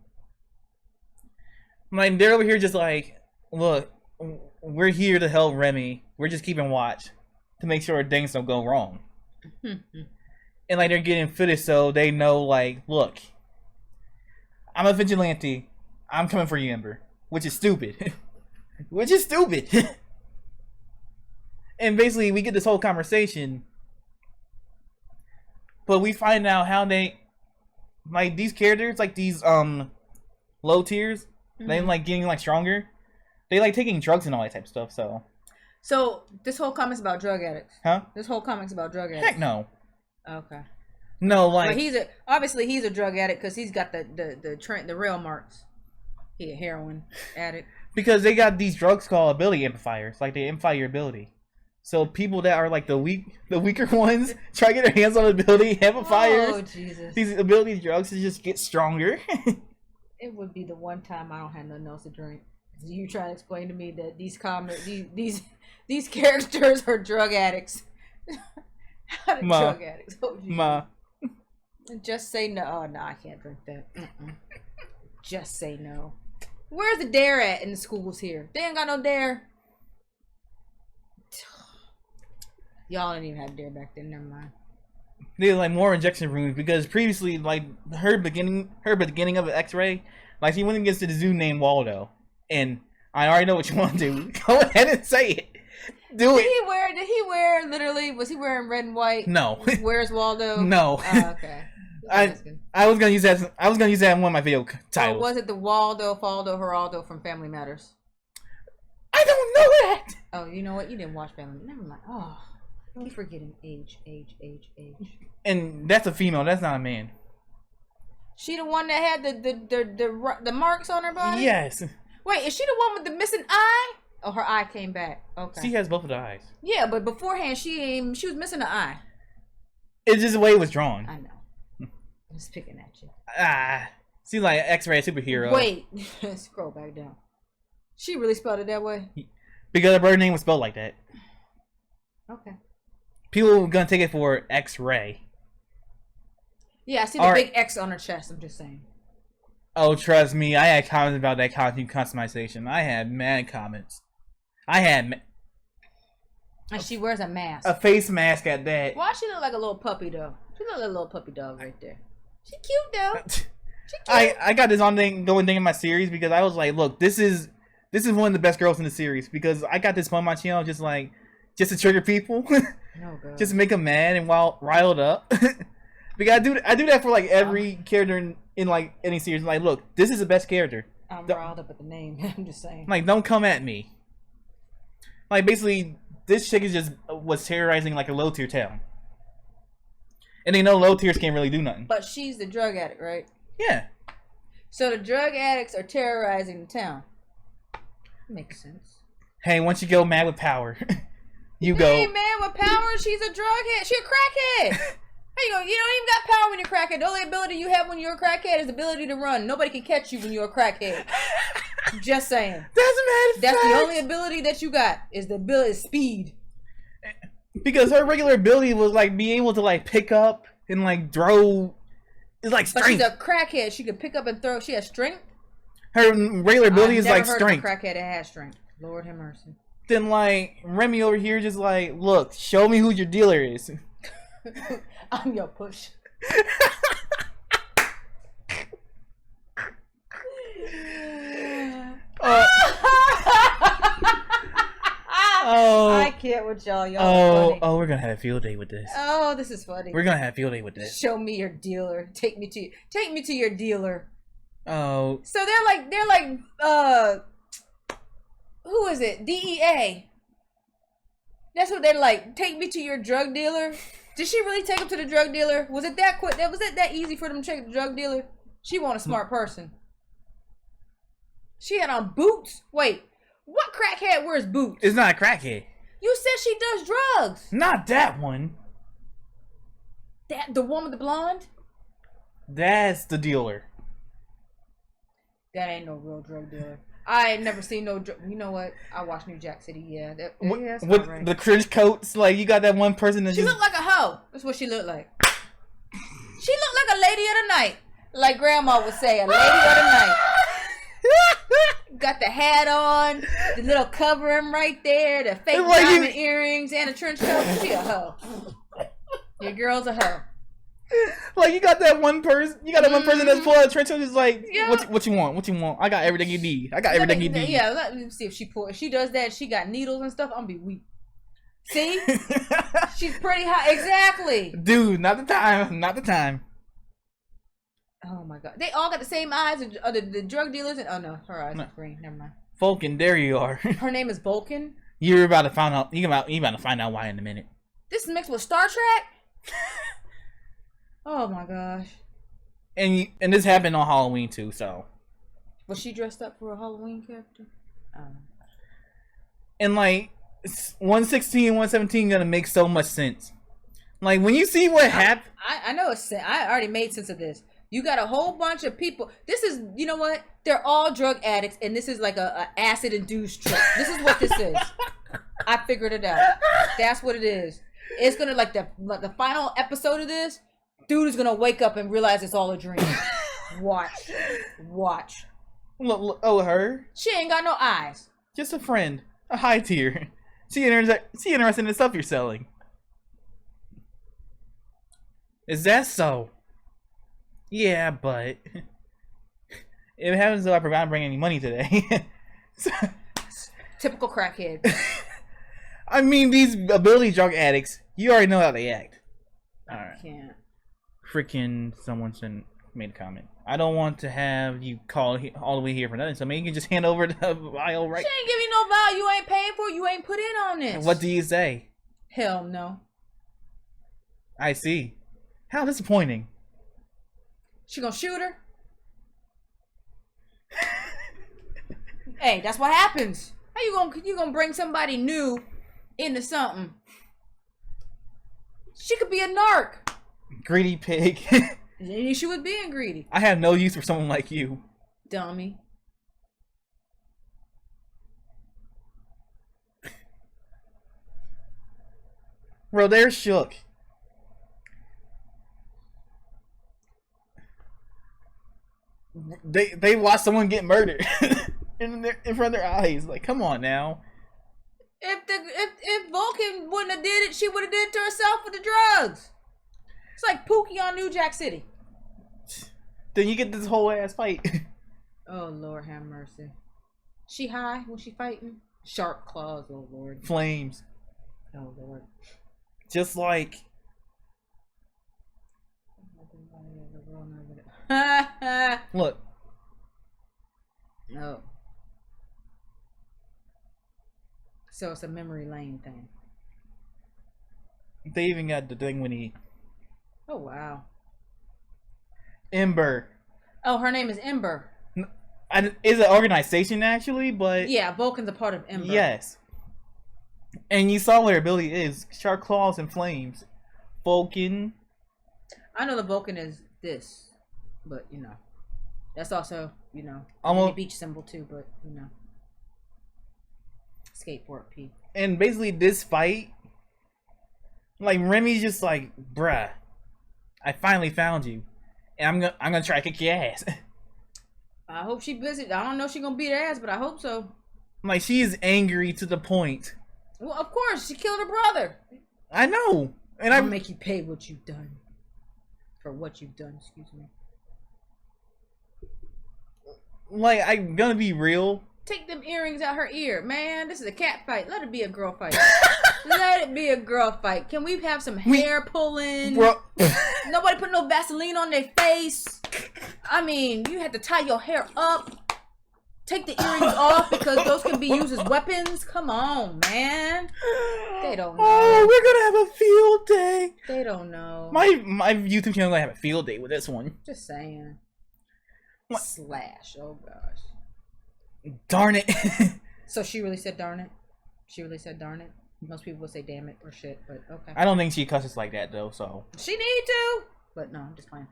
Like, they're over here just like, look, we're here to help Remy. We're just keeping watch to make sure things don't go wrong. And like they're getting footage so they know, like, look, I'm a vigilante. I'm coming for you, Ember. Which is stupid. Which is stupid. And basically we get this whole conversation, but we find out how they, like, these characters, like these low tiers, they like getting like stronger. They like taking drugs and all that type of stuff. So this whole comic's about drug addicts. Huh? This whole comic's about drug addicts. Heck no. Okay. No, like, but obviously he's a drug addict because he's got the rail marks. He a heroin addict. Because they got these drugs called ability amplifiers, like they amplify your ability. So people that are like the weaker ones try to get their hands on ability amplifiers. Oh Jesus! These ability drugs to just get stronger. It would be the one time I don't have nothing else to drink. You try to explain to me that these characters are drug addicts. How the drug addicts? Oh, Ma. Just say no. Oh no, I can't drink that. Just say no. Where's the dare at in the schools here? They ain't got no dare. Y'all didn't even have dare back then. Never mind. They had like more injection rooms because previously, like her beginning of an X-ray, like she went against the zoo named Waldo, and I already know what you want to do. Go ahead and say it. Do it. Did he wear literally? Was he wearing red and white? No. Where's Waldo? No. Oh, okay. I was gonna use that. I was gonna use that in one of my video titles. Or was it the Waldo, Faldo, Geraldo from Family Matters? I don't know that. Oh, you know what? You didn't watch Family. Never mind. Oh, keep forgetting age. And that's a female. That's not a man. She the one that had the marks on her body? Yes. Wait, is she the one with the missing eye? Oh, her eye came back. Okay. She has both of the eyes. Yeah, but beforehand she was missing an eye. It's just the way it was drawn. I know. I'm just picking at you. She's like an X-ray superhero. Wait, scroll back down. She really spelled it that way? Because her birth name was spelled like that. Okay. People are gonna take it for X-ray. Yeah, I see the big X on her chest. I'm just saying. Oh, trust me, I had comments about that costume customization. I had mad comments. And she wears a mask. A face mask at that. Why she look like a little puppy though? She look like a little puppy dog right there. She cute though. She cute. I got this going thing in my series because I was like, look, this is one of the best girls in the series because I got this on my channel just to trigger people. No, girl. Just make them mad and riled up. Because I do that for like every character in like any series. Like, look, this is the best character. I'm riled up at the name. I'm just saying. Like, don't come at me. Like, basically, this chick was terrorizing like a low tier town. And they know low tiers can't really do nothing. But she's the drug addict, right? Yeah. So the drug addicts are terrorizing the town. Makes sense. Hey, once you go mad with power, you go. Hey, man, with power, she's a drug head. She a crackhead. How you go? You don't even got power when you're a crackhead. The only ability you have when you're a crackhead is the ability to run. Nobody can catch you when you're a crackhead. Just saying. That's the only ability that you got is the ability speed. Because her regular ability was like being able to like pick up and like throw. It's like strength. But she's a crackhead. She can pick up and throw. She has strength. Her regular ability is like strength. I've never heard of a crackhead that has strength. Lord have mercy. Then like Remy over here just like, look, show me who your dealer is. I'm your push. I can't with y'all. Oh, we're gonna have a field day with this. Oh, this is funny. We're gonna have a field day with this. Show me your dealer. Take me to your dealer. Oh. So they're like who is it? DEA. That's what they're like. Take me to your drug dealer. Did she really take him to the drug dealer? Was it that quick? Was it that easy for them to take the drug dealer? She want a smart person. She had on boots. Wait, what crackhead wears boots? It's not a crackhead. You said she does drugs. Not that one. The one with the blonde? That's the dealer. That ain't no real drug dealer. I ain't never seen no. You know what? I watched New Jack City. Yeah, that's with right. The cringe coats, like you got that one person that she looked like a hoe. That's what she looked like. She looked like a lady of the night, like Grandma would say, a lady of the night. Got the hat on, the little covering right there, the fake Like diamond earrings, and a trench coat. She a hoe. Your girl's a hoe. Like you got that one person. You got that one person that's pulling out a trench coat. Just like, Yeah. what you want? What you want? I got everything you need. I got everything you need. Yeah, let me see if she pull. If she does that, she got needles and stuff. I'm gonna be weak. See, she's pretty hot. Exactly. Dude, not the time. Not the time. Oh my god, they all got the same eyes. The drug dealers and oh no, her eyes are green. Never mind. Vulcan, there you are. Her name is Vulcan. You're about to find out. You're about to find out why in a minute. This is mixed with Star Trek. Oh my gosh. And this happened on Halloween too. So. Was she dressed up for a Halloween character? And like 116 and 117 gonna make so much sense. Like when you see what happened. I know it's. I already made sense of this. You got a whole bunch of people. This is, you know what? They're all drug addicts, and this is like a acid-induced trip. This is what this is. I figured it out. That's what it is. It's gonna like the final episode of this. Dude is gonna wake up and realize it's all a dream. Watch. Look, oh, her? She ain't got no eyes. Just a friend, a high tier. She interested in the stuff you're selling. Is that so? Yeah, but it happens though I forgot to bring any money today. Typical crackhead. I mean, these ability drug addicts, you already know how they act. I can't. Freaking someone made a comment. I don't want to have you call all the way here for nothing, so maybe you can just hand over the vial right. She ain't giving you no vial. You ain't paying for it. You ain't put in on this. What do you say? Hell no. I see. How disappointing. She gonna shoot her? Hey, that's what happens. How you gonna bring somebody new into something? She could be a narc. Greedy pig. She was being greedy. I have no use for someone like you. Dummy. Bro, they're shook. They watch someone get murdered in front of their eyes. Like, come on now. If Vulcan wouldn't have did it, she would have did it to herself with the drugs. It's like Pookie on New Jack City. Then you get this whole ass fight. Oh Lord, have mercy. She high when she fighting? Sharp claws, oh Lord. Flames. Oh Lord. Just like. Look. No. So it's a memory lane thing. They even got the thing when he. Oh wow. Ember. Oh, her name is Ember. It's an organization actually, but yeah, Vulcan's a part of Ember. Yes. And you saw what her ability is: sharp claws and flames. Vulcan. I know the Vulcan is this, but you know, that's also a almost beach symbol too. But skateboard P. And basically, this fight, like Remy's just like, bruh, I finally found you, and I'm gonna try to kick your ass. I hope she busy. I don't know if she's gonna beat her ass, but I hope so. Like she is angry to the point. Well, of course, she killed her brother. I know, and I'll make you pay what you've done. For what you've done, excuse me. Like, I'm gonna be real. Take them earrings out her ear, man. This is a cat fight. Let it be a girl fight. Let it be a girl fight. Can we have some hair pulling? Bro. Nobody put no Vaseline on their face. I mean, you had to tie your hair up. Take the earrings off because those can be used as weapons. Come on, man. They don't know. Oh, we're gonna have a field day. They don't know. My YouTube channel gonna have a field day with this one. Just saying. What? Slash. Oh gosh. Darn it. So she really said darn it? She really said darn it? Most people would say damn it or shit, but okay. I don't think she cusses like that though, so. She need to! But no, I'm just playing.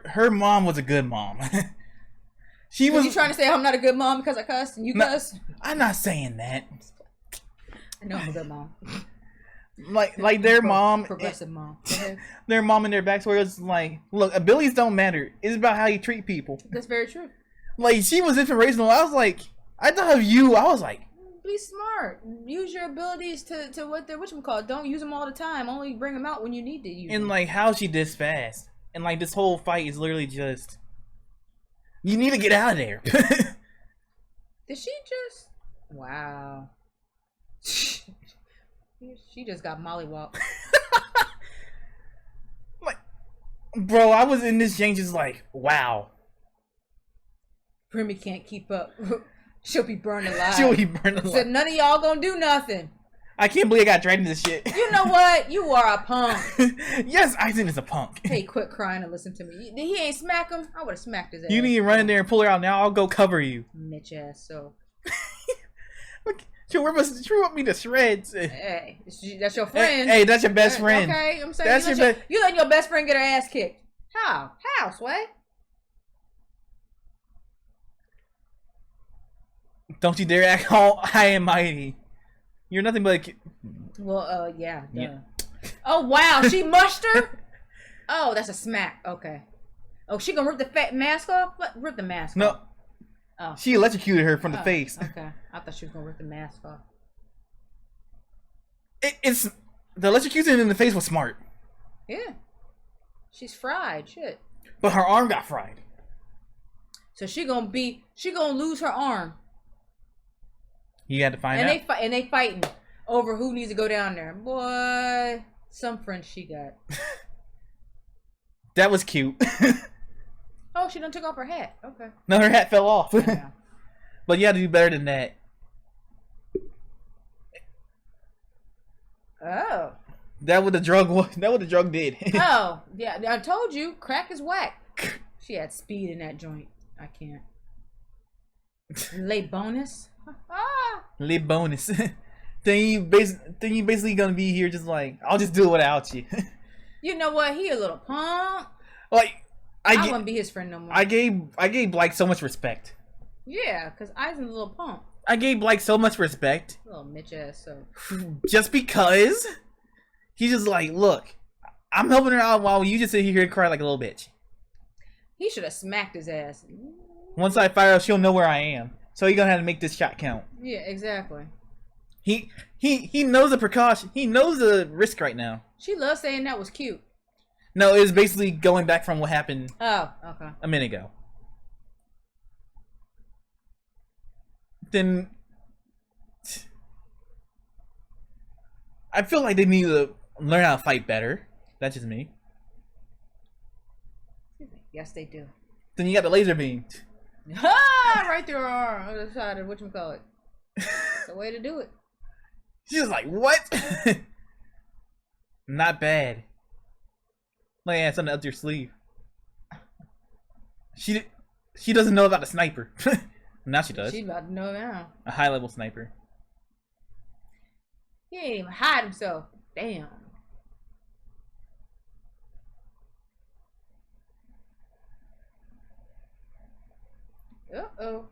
Her mom was a good mom. She was. You trying to say I'm not a good mom because I cussed and you cuss? I'm not saying that. I know I'm a good mom. Like their mom. Progressive mom. Their mom and their backstory was like, look, abilities don't matter. It's about how you treat people. That's very true. Like, she was inspirational. I was like, I thought of you. I was like, be smart. Use your abilities to what they're whatchamacallit. Don't use them all the time. Only bring them out when you need to use them. and like how she this fast. And like this whole fight is literally just, you need to get out of there. Did she just? Wow. She just got mollywopped. Like, bro, I was in this change just like, wow. Remy can't keep up. She'll be burned alive. She'll be burned alive. Said none of y'all gonna do nothing. I can't believe I got dragged into this shit. You know what? You are a punk. Yes, Eisen is a punk. Hey, quit crying and listen to me. He ain't smack him. I would have smacked his ass. You need to run in there and pull her out now. I'll go cover you. Mitch ass. So. She rip me to shreds. Hey, that's your friend. Hey, that's your best friend. Okay, I'm saying That's you letting your best friend get her ass kicked. How? How, Sway? Don't you dare act all high and mighty. You're nothing but a... Well, yeah. Oh, wow. She mushed her? Oh, that's a smack. Okay. Oh, she gonna rip the fat mask off? Rip the mask off. Oh. She electrocuted her from the face. Okay. I thought she was gonna rip the mask off. It's... The electrocution in the face was smart. Yeah. She's fried. Shit. But her arm got fried. So she gonna lose her arm. You had to find out. And they fighting over who needs to go down there. Boy, some friends she got. That was cute. Oh, she done took off her hat. Okay. No, her hat fell off. Yeah. But you had to do better than that. Oh. That what the drug was. That what the drug did. Oh, yeah. I told you, crack is whack. She had speed in that joint. I can't. Late bonus. Late bonus. Then you basically gonna be here just like, I'll just do it without you. You know what? He a little punk. Like I wouldn't be his friend no more. I gave Blake so much respect. Yeah, because Eisen's a little punk. I gave Blake so much respect. Little Mitch ass. So just because he's just like, look, I'm helping her out while you just sit here and cry like a little bitch. He should have smacked his ass. Once I fire up, she'll know where I am. So you're gonna have to make this shot count. Yeah, exactly. He knows the precaution. He knows the risk right now. She loves saying that was cute. No, it was basically going back from what happened. Oh, okay. A minute ago. Then I feel like they need to learn how to fight better. That's just me. Yes, they do. Then you got the laser beam. Ah, right through our other side of whatchamacallit. It's the way to do it. She's just like, what? Not bad. Like, yeah, something up your sleeve. She doesn't know about the sniper. Now she does. She's about to know now. A high level sniper. He ain't even hide himself. Damn. Uh-oh.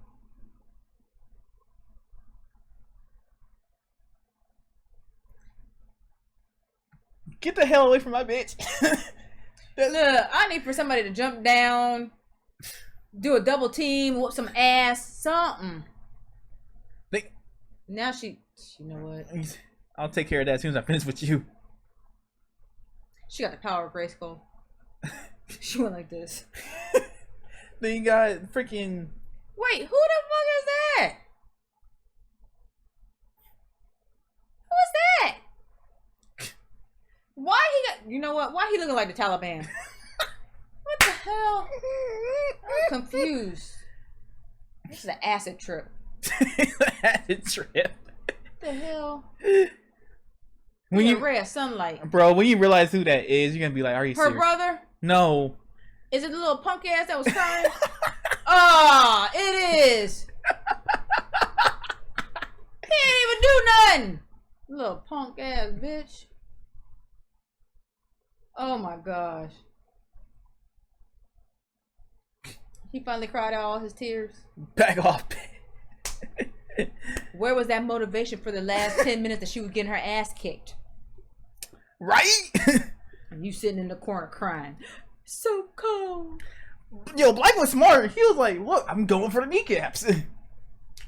Get the hell away from my bitch. Look, I need for somebody to jump down, do a double team, whoop some ass, something. Now you know what? I'll take care of that as soon as I finish with you. She got the power of Grayskull. She went like this. Then you got freaking... Wait, who the fuck is that? Who is that? Why he got... You know what? Why he looking like the Taliban? What the hell? I'm confused. This is an acid trip. Acid trip. What the hell? When you ray of sunlight. Bro, when you realize who that is, you're gonna be like, are you serious? Her brother? No. Is it the little punk ass that was crying? Ah, it is. He ain't even do nothing. Little punk ass bitch. Oh my gosh. He finally cried out all his tears. Back off. Where was that motivation for the last 10 minutes that she was getting her ass kicked? Right? And you sitting in the corner crying. So cold. Yo, Black was smart. He was like, look, I'm going for the kneecaps.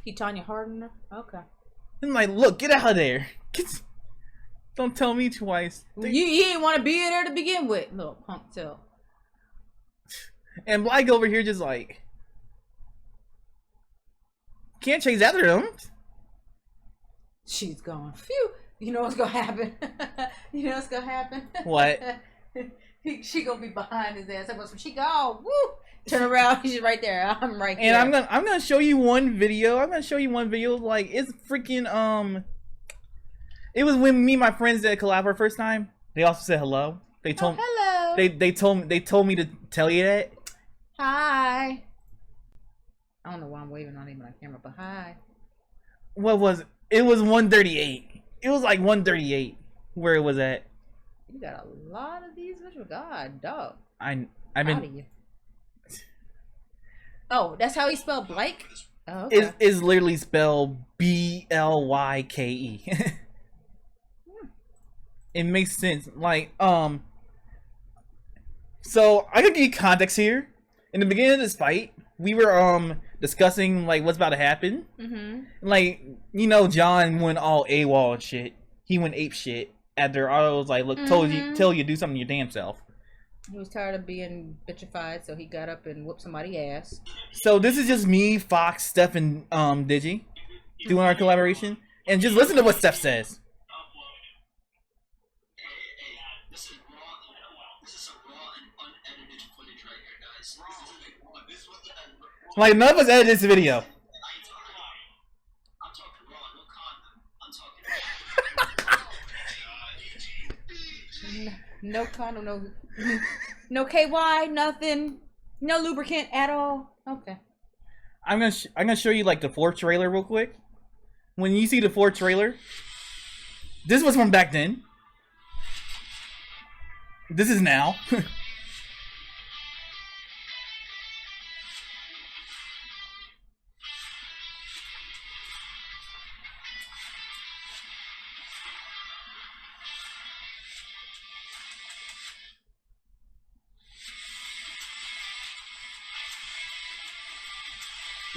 He Tanya Hardener? Okay. I'm like, look, get out of there. Don't tell me twice. You didn't want to be there to begin with, little punk tail. And Black over here just like, can't chase after them. She's gone. Phew. You know what's gonna happen? You know what's gonna happen? What? She gonna be behind his ass. When she go, woo! Turn around. She's right there. I'm right there. And I'm gonna show you one video. Like it's freaking It was when me and my friends did collab our first time. They also said hello. They told hello. They told me to tell you that. Hi. I don't know why I'm waving on even on camera, but hi. What was it? It was 138. It was like 138 where it was at. You got a lot of these visual. God, dog. I've been. Oh, that's how he spelled Blake. Oh, okay. It's literally spelled Blyke. It makes sense. Like so I could give you context here. In the beginning of this fight, we were discussing like what's about to happen. Like, you know, John went all AWOL and shit. He went ape shit after I was like, look, tell you to do something to your damn self. He was tired of being bitchified, so he got up and whooped somebody's ass. So this is just me, Fox, Steph, and Digi doing our collaboration, and just listen to what Steph says. Like, none of us edited this video. No condom, no KY, nothing, no lubricant at all. Okay. I'm gonna show you like the 4 trailer real quick. When you see the 4 trailer, this was from back then. This is now.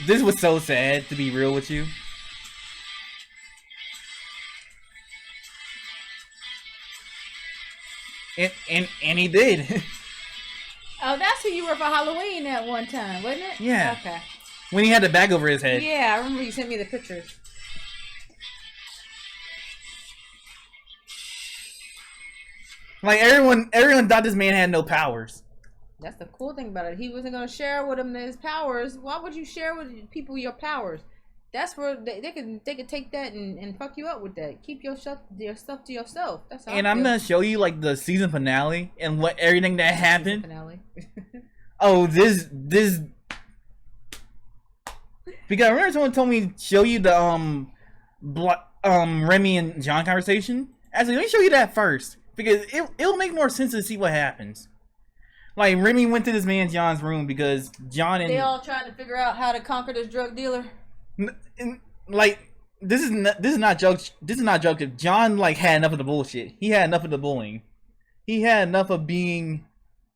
This was so sad, to be real with you. And he did. Oh, that's who you were for Halloween that one time, wasn't it? Yeah. Okay. When he had the bag over his head. Yeah, I remember you sent me the pictures. Like, everyone thought this man had no powers. That's the cool thing about it. He wasn't going to share with him his powers. Why would you share with people your powers? That's where they could take that and fuck you up with that. Keep your stuff to yourself. That's how and I'm gonna show you like the season finale and what everything that happened. Finale. Oh, this because I remember someone told me to show you the Remy and John conversation. Actually, let me show you that first because it'll make more sense to see what happens. Like, Remy went to this man John's room because John and... They all trying to figure out how to conquer this drug dealer. Like, this is not joke. John, like, had enough of the bullshit. He had enough of the bullying. He had enough of being...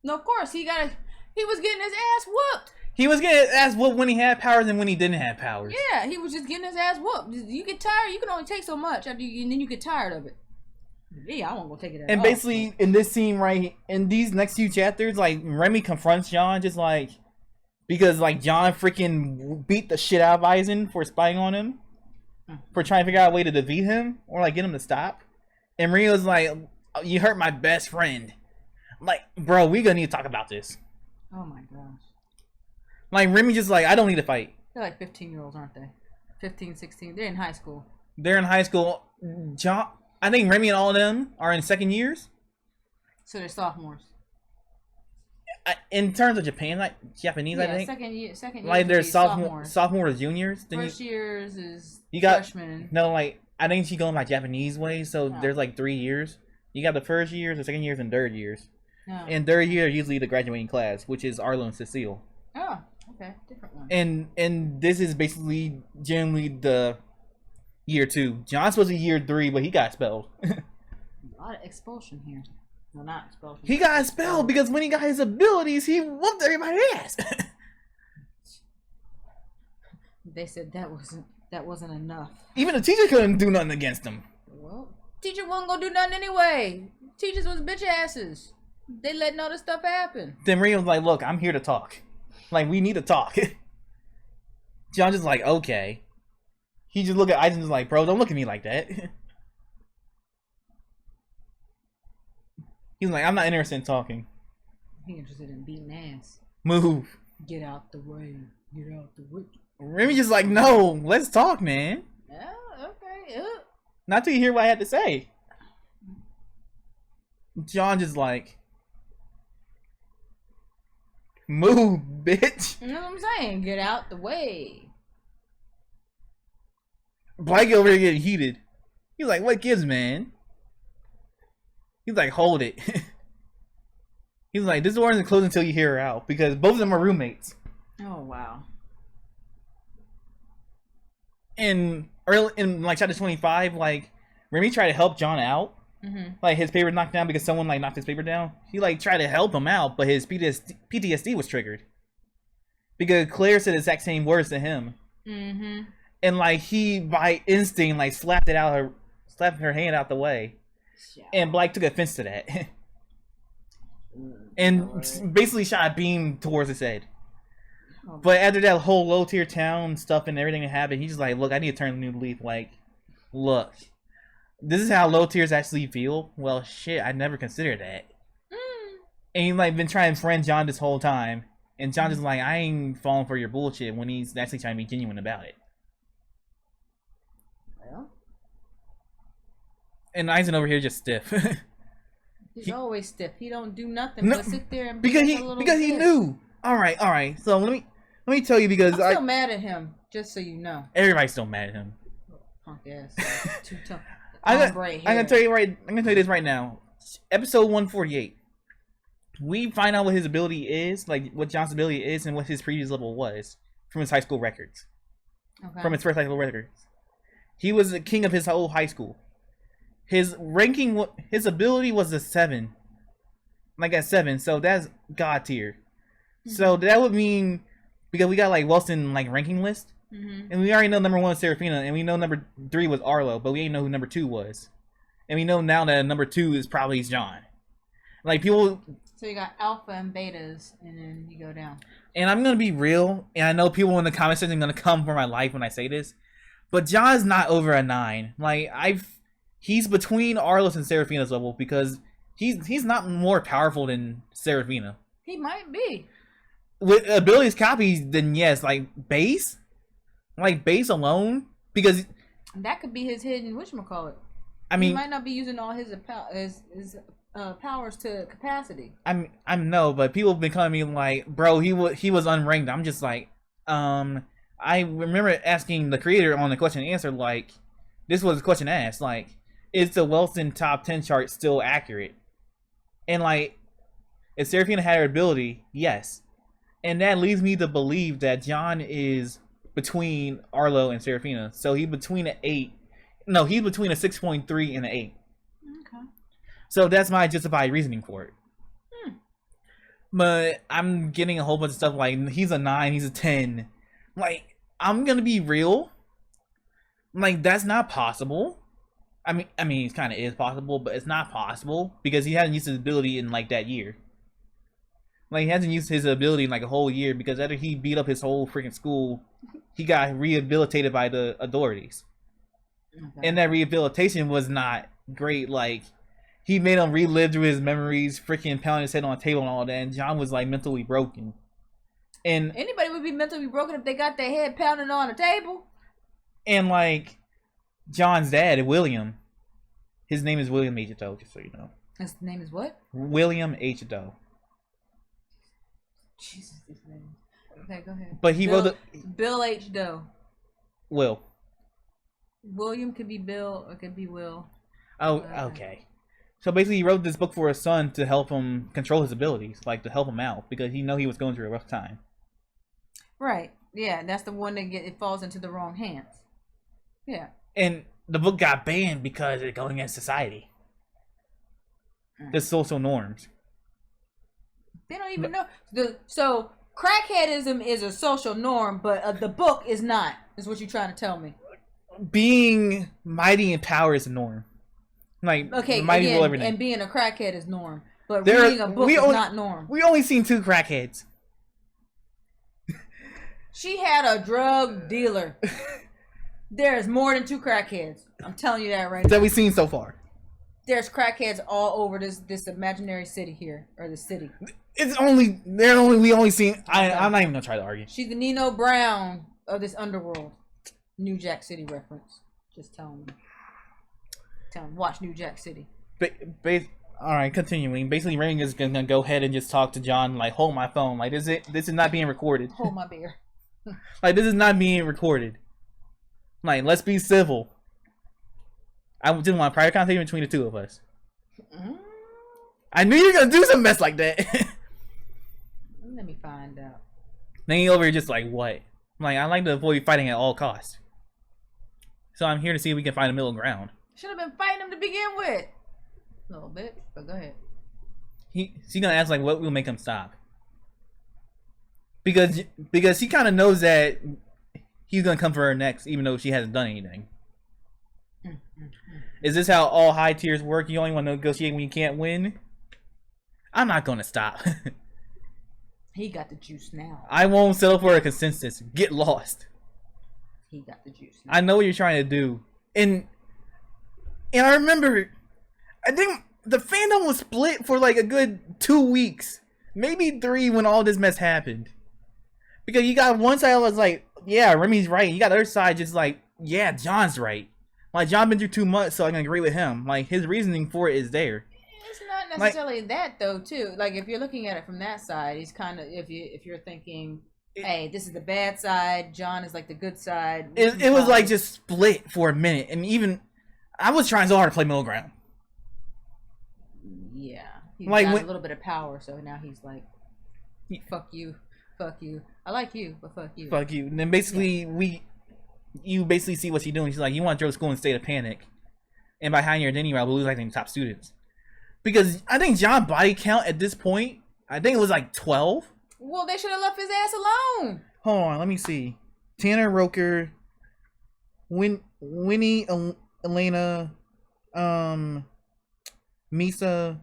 No, of course. He was getting his ass whooped. He was getting his ass whooped when he had powers and when he didn't have powers. Yeah, he was just getting his ass whooped. You get tired. You can only take so much, and then you get tired of it. Yeah, I won't go take it. And basically, in this scene right in these next few chapters, like Remy confronts John, just like because like John freaking beat the shit out of Eisen for spying on him, for trying to figure out a way to defeat him or like get him to stop. And Remy was like, "You hurt my best friend." I'm like, bro, we gonna need to talk about this. Oh my gosh. Like Remy just like, I don't need to fight. They're like 15-year-olds, aren't they? 15, 16. They're in high school. They're in high school. John. I think Remy and all of them are in second years. So they're sophomores. In terms of Japan, like Japanese, yeah, I think. Second year. Like they're sophomore to juniors. Then First years is you got freshmen. No, like I think she going by Japanese way, so there's like 3 years. You got the first years, the second years, and third years. Oh. And third year usually the graduating class, which is Arlo and Cecile. Oh, okay, different one. And this is basically generally the year 2. John's supposed to be year 3, but he got expelled. A lot of expulsion here. No, not expelled. He got expelled because when he got his abilities, he whooped everybody's ass. They said that wasn't enough. Even the teacher couldn't do nothing against him. Well, teacher wasn't gonna do nothing anyway. Teachers was bitch asses. They letting all this stuff happen. Then Remy was like, look, I'm here to talk. Like, we need to talk. John just like, okay. He just look at Eisen and like, bro, don't look at me like that. He's like, I'm not interested in talking. He interested in beating ass. Move. Get out the way. Get out the way. Remy just like, no, let's talk, man. Yeah, okay. Not till you hear what I had to say. John just like, move, bitch. You know what I'm saying? Get out the way. Blackie over here getting heated. He's like, what gives, man? He's like, hold it. He's like, this door isn't closed until you hear her out. Because both of them are roommates. Oh, wow. And early in like chapter 25, like, Remy tried to help John out. Mm-hmm. Like, his paper knocked down because someone, like, knocked his paper down. He, like, tried to help him out, but his PTSD was triggered. Because Claire said the exact same words to him. Mm-hmm. And, like, he, by instinct, like, slapped her hand out the way. Yeah. And Black took offense to that. And basically shot a beam towards his head. Oh, but after that whole low tier town stuff and everything that happened, he's just like, look, I need to turn a new leaf. Like, look, this is how low tiers actually feel. Well, shit, I never considered that. And he's like been trying to friend John this whole time. And John just like, I ain't falling for your bullshit when he's actually trying to be genuine about it. Well, and Eisen over here just stiff. he's always stiff. He don't do nothing but sit there and because he knew. All right. So let me tell you because I'm still mad at him. Just so you know, everybody's still mad at him. Punk ass, too tough. I'm gonna tell you this right now. Episode 148. We find out what his ability is, like what John's ability is, and what his previous level was from his high school records. Okay. From his first high school records, he was the king of his whole high school. His ranking, his ability was a 7, like at 7. So that's God tier. Mm-hmm. So that would mean because we got like Wilson like ranking list, and we already know number 1 is Serafina, and we know number 3 was Arlo, but we ain't know who number 2 was, and we know now that number 2 is probably John. Like people. So you got alpha and betas, and then you go down. And I'm gonna be real, and I know people in the comment section are gonna come for my life when I say this, but John's not over a 9. Like he's between Arlos and Serafina's level because he's not more powerful than Serafina. He might be. With abilities copies, then yes, like base alone, because that could be his hidden whatchamacallit. I mean, he might not be using all his powers to capacity. I'm no, but people have been calling me like, bro, he was unranked. I'm just like, I remember asking the creator on the question and answer, like, this was a question asked, like, is the Wilson top 10 chart still accurate? And like, if Serafina had her ability, yes. And that leads me to believe that John is between Arlo and Serafina. So he's between an 8. No, he's between a 6.3 and an 8. Okay. So that's my justified reasoning for it. But I'm getting a whole bunch of stuff like, he's a 9, he's a 10. Like, I'm gonna be real. Like, that's not possible. I mean, it kind of is possible, but it's not possible because he hasn't used his ability in like that year. Like, he hasn't used his ability in like a whole year because after he beat up his whole freaking school, he got rehabilitated by the authorities. Okay. And that rehabilitation was not great. Like, he made him relive through his memories, freaking pounding his head on a table and all that. And John was like mentally broken. And anybody would be mentally broken if they got their head pounded on a table. And like, John's dad, William, his name is William H. Doe, just so you know. His name is what? William H. Doe. Jesus, this name. Okay, go ahead. But he wrote Bill H. Doe. Will. William could be Bill or could be Will. Oh, okay. So basically, he wrote this book for his son to help him control his abilities, like to help him out because he was going through a rough time. Right. Yeah, that's the one that it falls into the wrong hands. Yeah. And the book got banned because it's going against society. The social norms. They don't even know. So crackheadism is a social norm, but the book is not. Is what you're trying to tell me? Being mighty in power is a norm. Like mighty again, rule everything. And being a crackhead is norm, but reading a book is not norm. We only seen 2 crackheads. She had a drug dealer. There's more than 2 crackheads. I'm telling you that right now. That we've seen so far. There's crackheads all over this imaginary city here, or the city. We only seen. I'm not even gonna try to argue. She's the Nino Brown of this underworld. New Jack City reference. Just telling me. Watch New Jack City. Alright, continuing. Basically, Remy is gonna go ahead and just talk to John, like, hold my phone. Like, this is not being recorded. Hold my beer. Like, this is not being recorded. Like, let's be civil. I didn't want a private conversation between the 2 of us. I knew you were gonna do some mess like that. Let me find out. Then he over here just like, what? I'm like, I like to avoid fighting at all costs. So I'm here to see if we can find a middle ground. Should have been fighting him to begin with. A little bit, but go ahead. He's gonna ask like, what will make him stop? Because he kind of knows that he's gonna come for her next, even though she hasn't done anything. Is this how all high tiers work? You only want to negotiate when you can't win? I'm not gonna stop. He got the juice now. I won't settle for a consensus. Get lost. He got the juice now. I know what you're trying to do. And I remember, I think the fandom was split for like a good 2 weeks. Maybe 3 when all this mess happened. Because you got one side that was like, yeah, Remy's right. You got the other side just like, yeah, John's right. Like, John been through too much, so I can agree with him. Like, his reasoning for it is there. It's not necessarily like, that, though, too. Like, if you're looking at it from that side, he's kind of, if you're thinking, hey, this is the bad side, John is like the good side. It was like just split for a minute. And even, I was trying so hard to play middle ground. Yeah. He's like, got a little bit of power, so now he's like, fuck you. Fuck you. I like you, but fuck you. Fuck you. And then basically, you basically see what she's doing. She's like, you want to throw school in a state of panic. And behind your identity, I will lose like the top students. Because I think John's body count at this point, I think it was like 12. Well, they should have left his ass alone. Hold on, let me see. Tanner Roker, Winnie, Elena, Misa.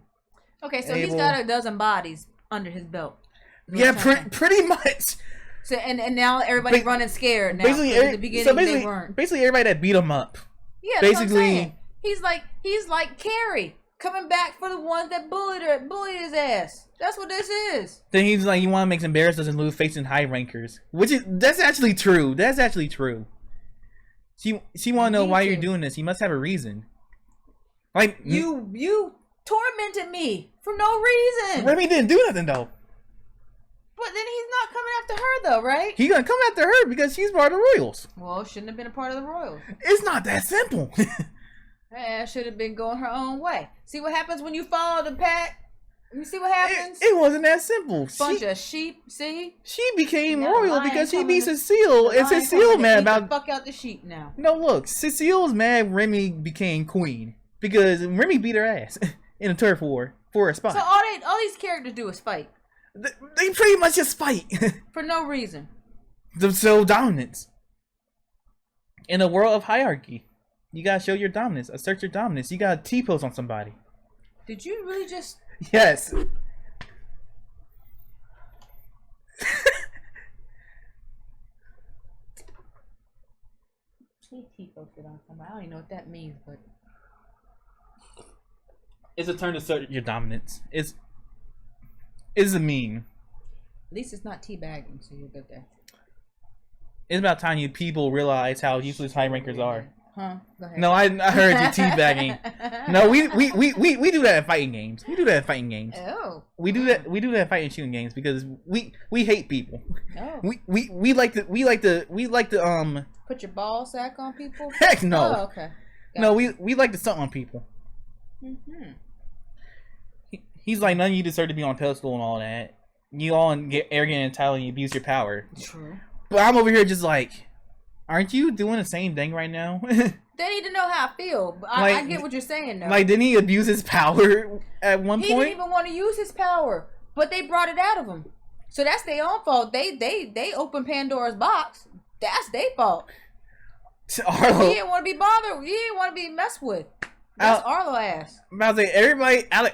Okay, so Abel. he's got a dozen bodies under his belt. Yeah, pretty much. So and now everybody's running scared now. Basically, at the beginning they weren't. Basically, everybody that beat him up. Yeah, basically, he's like Carrie coming back for the ones that bullied his ass. That's what this is. Then he's like, you want to make some embarrassed and lose facing high rankers, that's actually true. That's actually true. She want to know why you're doing this. You must have a reason. Like you tormented me for no reason. Remy didn't do nothing though. But then he's not coming after her though, right? He's gonna come after her because she's part of the Royals. Well, shouldn't have been a part of the Royals. It's not that simple. Should have been going her own way. See what happens when you follow the pack? You see what happens? It wasn't that simple. Bunch of sheep. See? She became royal because she beat Cecile, and Cecile mad about the fuck out the sheep now. No, look, Cecile's mad. Remy became queen because Remy beat her ass in a turf war for a spot. So all these characters do is fight. They pretty much just fight for no reason. So dominance in a world of hierarchy, you gotta show your dominance, assert your dominance. You gotta T-pose on somebody. Did you really just? Yes. T-posted on somebody. I don't even know what that means, but it's a turn to assert your dominance. It's a meme. At least it's not teabagging, so you're good there. It's about time you people realize how useless high rankers are. Huh? Go ahead. No, I heard you teabagging. No, we do that in fighting games. We do that in fighting games. Oh. We do that in fighting shooting games because we hate people. Oh. We like to put your ball sack on people? Heck no. Oh, okay. No, we like to stunt on people. Mm-hmm. He's like, none of you deserve to be on a pedestal and all that. You all get arrogant and entitled and you abuse your power. True. But I'm over here just like, aren't you doing the same thing right now? They need to know how I feel. But I get what you're saying, though. Like, didn't he abuse his power at one point? He didn't even want to use his power, but they brought it out of him. So that's their own fault. They opened Pandora's box. That's their fault. Arlo, He didn't want to be bothered. He didn't want to be messed with. That's Arlo ass. I was like,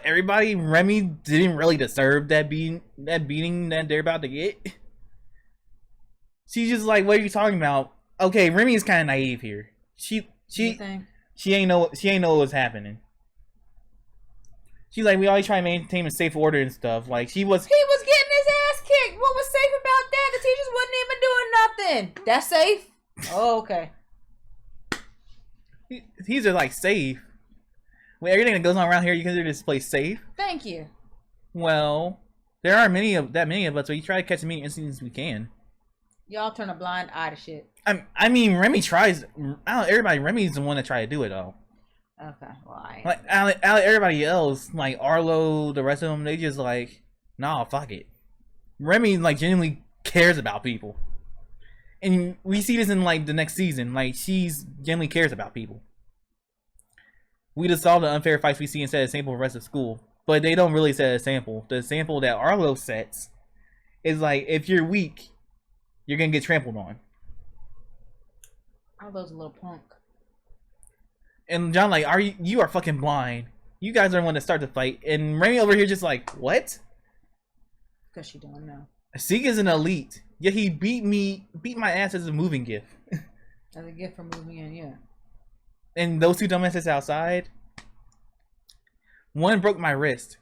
everybody, Remy didn't really deserve that beating that they're about to get. She's just like, what are you talking about? Okay, Remy is kind of naive here. She ain't know what was happening. She's like, we always try to maintain a safe order and stuff. Like he was getting his ass kicked. What was safe about that? The teachers wasn't even doing nothing. That's safe. Oh, okay. These are like safe. Well, everything that goes on around here, you consider this place safe? Thank you. Well, there are many of us, so you try to catch as many incidents as we can. Y'all turn a blind eye to shit. I mean, Remy tries. Remy's the one that tried to do it all. Okay, well, like everybody else, like Arlo, the rest of them, they just like, nah, fuck it. Remy like genuinely cares about people, and we see this in like the next season. Like she's genuinely cares about people. We just saw the unfair fights we see and set a sample for the rest of school, but they don't really set a sample. The sample that Arlo sets is like, if you're weak, you're gonna get trampled on. Arlo's a little punk. And John like, you are fucking blind. You guys are the one that start the fight. And Remy over here just like, what? Because she don't know. Zeke is an elite. Yet he beat my ass as a moving gift. As a gift for moving in, yeah. And those two dumbasses outside. One broke my wrist.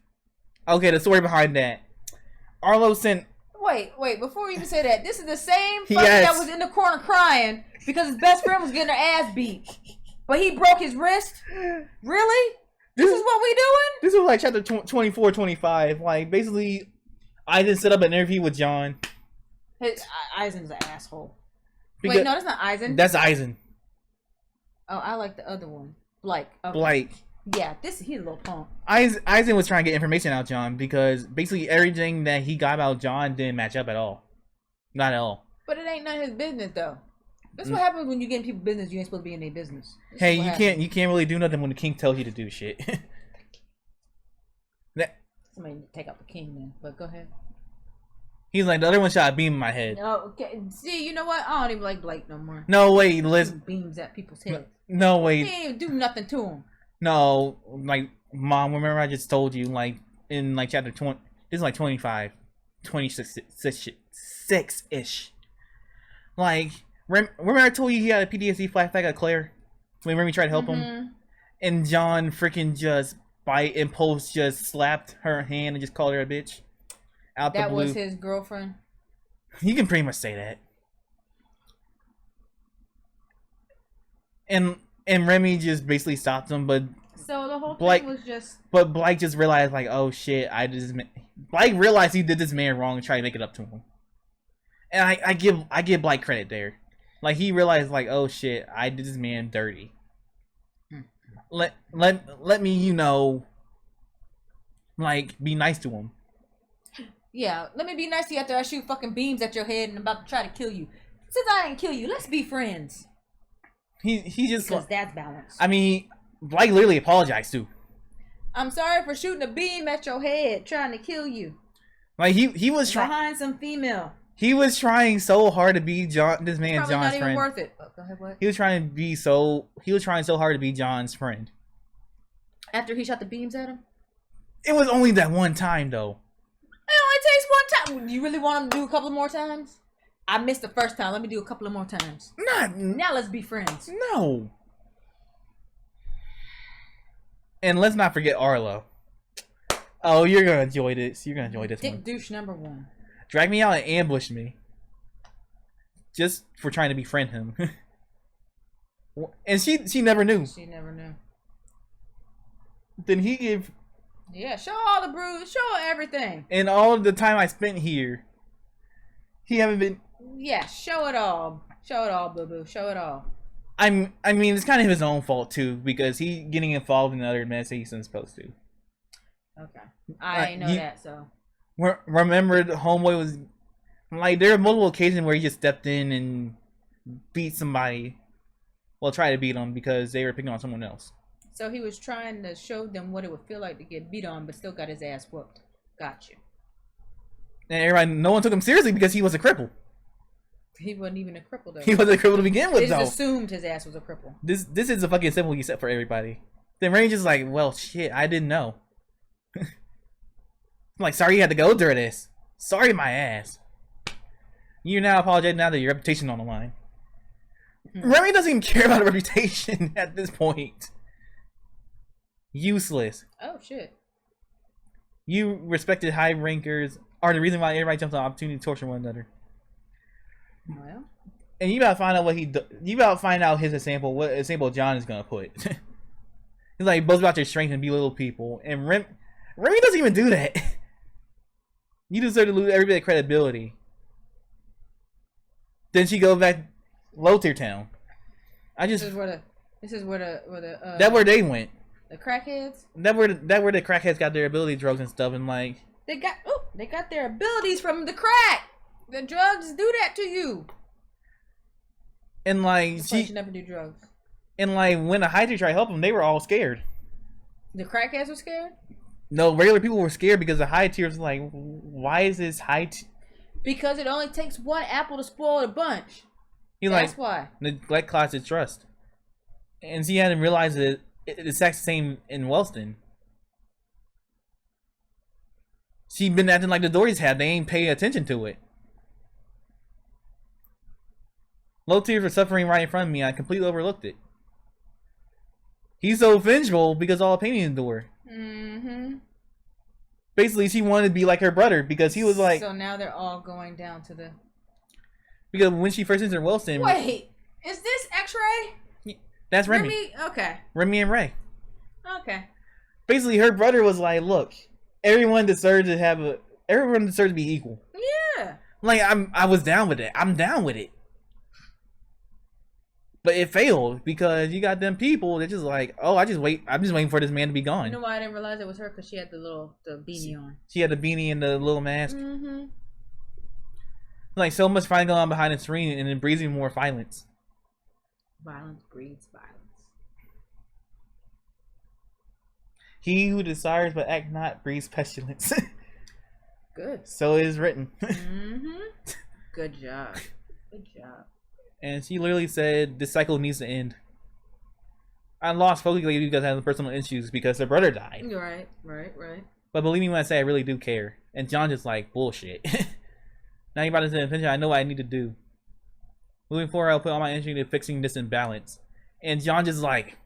Okay, the story behind that. Arlo sent... Wait, before you even say that, this is the same fucker that was in the corner crying because his best friend was getting her ass beat. But he broke his wrist? Really? This is what we doing? This was like chapter 24, 25. Like, basically, Eisen set up an interview with John. Eisen's an asshole. Wait, no, that's not Eisen. That's Eisen. Oh, I like the other one. Blake. Okay. Blake. Yeah, he's a little punk. Eisen was trying to get information out of John because basically everything that he got about John didn't match up at all. Not at all. But it ain't none of his business, though. That's what happens when you get in people's business. You ain't supposed to be in their business. Hey, you can't really do nothing when the king tells you to do shit. Somebody take out the king then. But go ahead. He's like, the other one shot a beam in my head. Oh, okay. See, you know what? I don't even like Blake no more. No, wait, Liz. Beams at people's heads. No, wait. He ain't do nothing to him. No, like, Mom, remember I just told you, like, in, like, chapter 20, this is, like, 25, 26-ish. Like, remember I told you he had a PTSD flashback at Claire? When Remy tried to help him? And John freaking just, by impulse, just slapped her hand and just called her a bitch? Out the blue. That was his girlfriend? You can pretty much say that. And Remy just basically stopped him, but so the whole thing was just. But Blake just realized, like, oh shit, Blake realized he did this man wrong and tried to make it up to him. And I give Blake credit there, like he realized, like, oh shit, I did this man dirty. Let me, you know, like, be nice to him. Yeah, let me be nice to you after I shoot fucking beams at your head and I'm about to try to kill you. Since I didn't kill you, let's be friends. He just, because that's balance. I mean, Blake literally apologized too. I'm sorry for shooting a beam at your head, trying to kill you. Like he was trying behind some female. He was trying so hard to be this man John's not even friend. Worth it. Oh, go ahead, what? He was trying so hard to be John's friend. After he shot the beams at him? It was only that one time though. It only takes one time. You really want him to do a couple more times? I missed the first time. Let me do a couple of more times. Now let's be friends. No. And let's not forget Arlo. Oh, you're gonna enjoy this. You're gonna enjoy this one. Dick douche number one. Drag me out and ambush me. Just for trying to befriend him. And she never knew. She never knew. Then he gave... Yeah, show all the bruise. Show everything. And all the time I spent here, he haven't been... Yeah, show it all. Show it all, boo-boo. Show it all. I mean, it's kind of his own fault, too, because he getting involved in other mess he's not supposed to. Okay. I ain't know that, so... Remember, the homeboy was... Like, there are multiple occasions where he just stepped in and beat somebody. Well, try to beat them because they were picking on someone else. So he was trying to show them what it would feel like to get beat on, but still got his ass whooped. Gotcha. And no one took him seriously because he was a cripple. He wasn't even a cripple, though. He wasn't a cripple to begin with, They though. just assumed his ass was a cripple. This is a fucking symbol you set for everybody. Then Range is like, well, shit, I didn't know. I'm like, sorry you had to go through this. Sorry, my ass. You now apologize now that your reputation on the line. Remy doesn't even care about a reputation at this point. Useless. Oh, shit. You respected high rankers are the reason why everybody jumps on opportunity to torture one another. Well. And you about to find out what you about to find out his example, what example John is gonna put. He's like, boast about your strength and belittle people. And Remy doesn't even do that. You deserve to lose every bit of credibility. Then she goes back low tier town. This is where the that where they went. The crackheads. That where the crackheads got their ability drugs and stuff, and like they got their abilities from the crack. The drugs do that to you. And like she should never do drugs. And like when the high tier tried to help them, they were all scared. The crackheads were scared? No, regular people were scared because the high tier was like, why is this high tier? Because it only takes one apple to spoil a bunch. That's why. Neglect closet trust. And she hadn't realized that it's the exact same in Wellston. She been acting like the Dories had. They ain't pay attention to it. Low tier for suffering right in front of me. I completely overlooked it. He's so vengeful because all the pain he endured. Mm-hmm. Basically, she wanted to be like her brother because he was like. So now they're all going down to the. Because when she first entered Wellston. Wait, is this X-Ray? That's Remy. Okay. Remy and Ray. Okay. Basically, her brother was like, "Look, everyone deserves to be equal." Yeah. Like I was down with it. I'm down with it. But it failed because you got them people that just like, oh, I'm just waiting for this man to be gone. You know why I didn't realize it was her? Because she had the beanie on. She had the beanie and the little mask. Mm-hmm. Like so much fighting going on behind the screen, and it breeds even more violence. Violence breeds violence. He who desires but act not breeds pestilence. Good. So it is written. Mm-hmm. Good job. Good job. And she literally said, this cycle needs to end. I lost focus because I had personal issues because her brother died. Right. But believe me when I say I really do care. And John just like, bullshit. Now you about to say attention, I know what I need to do. Moving forward, I'll put all my energy into fixing this imbalance. And John just like,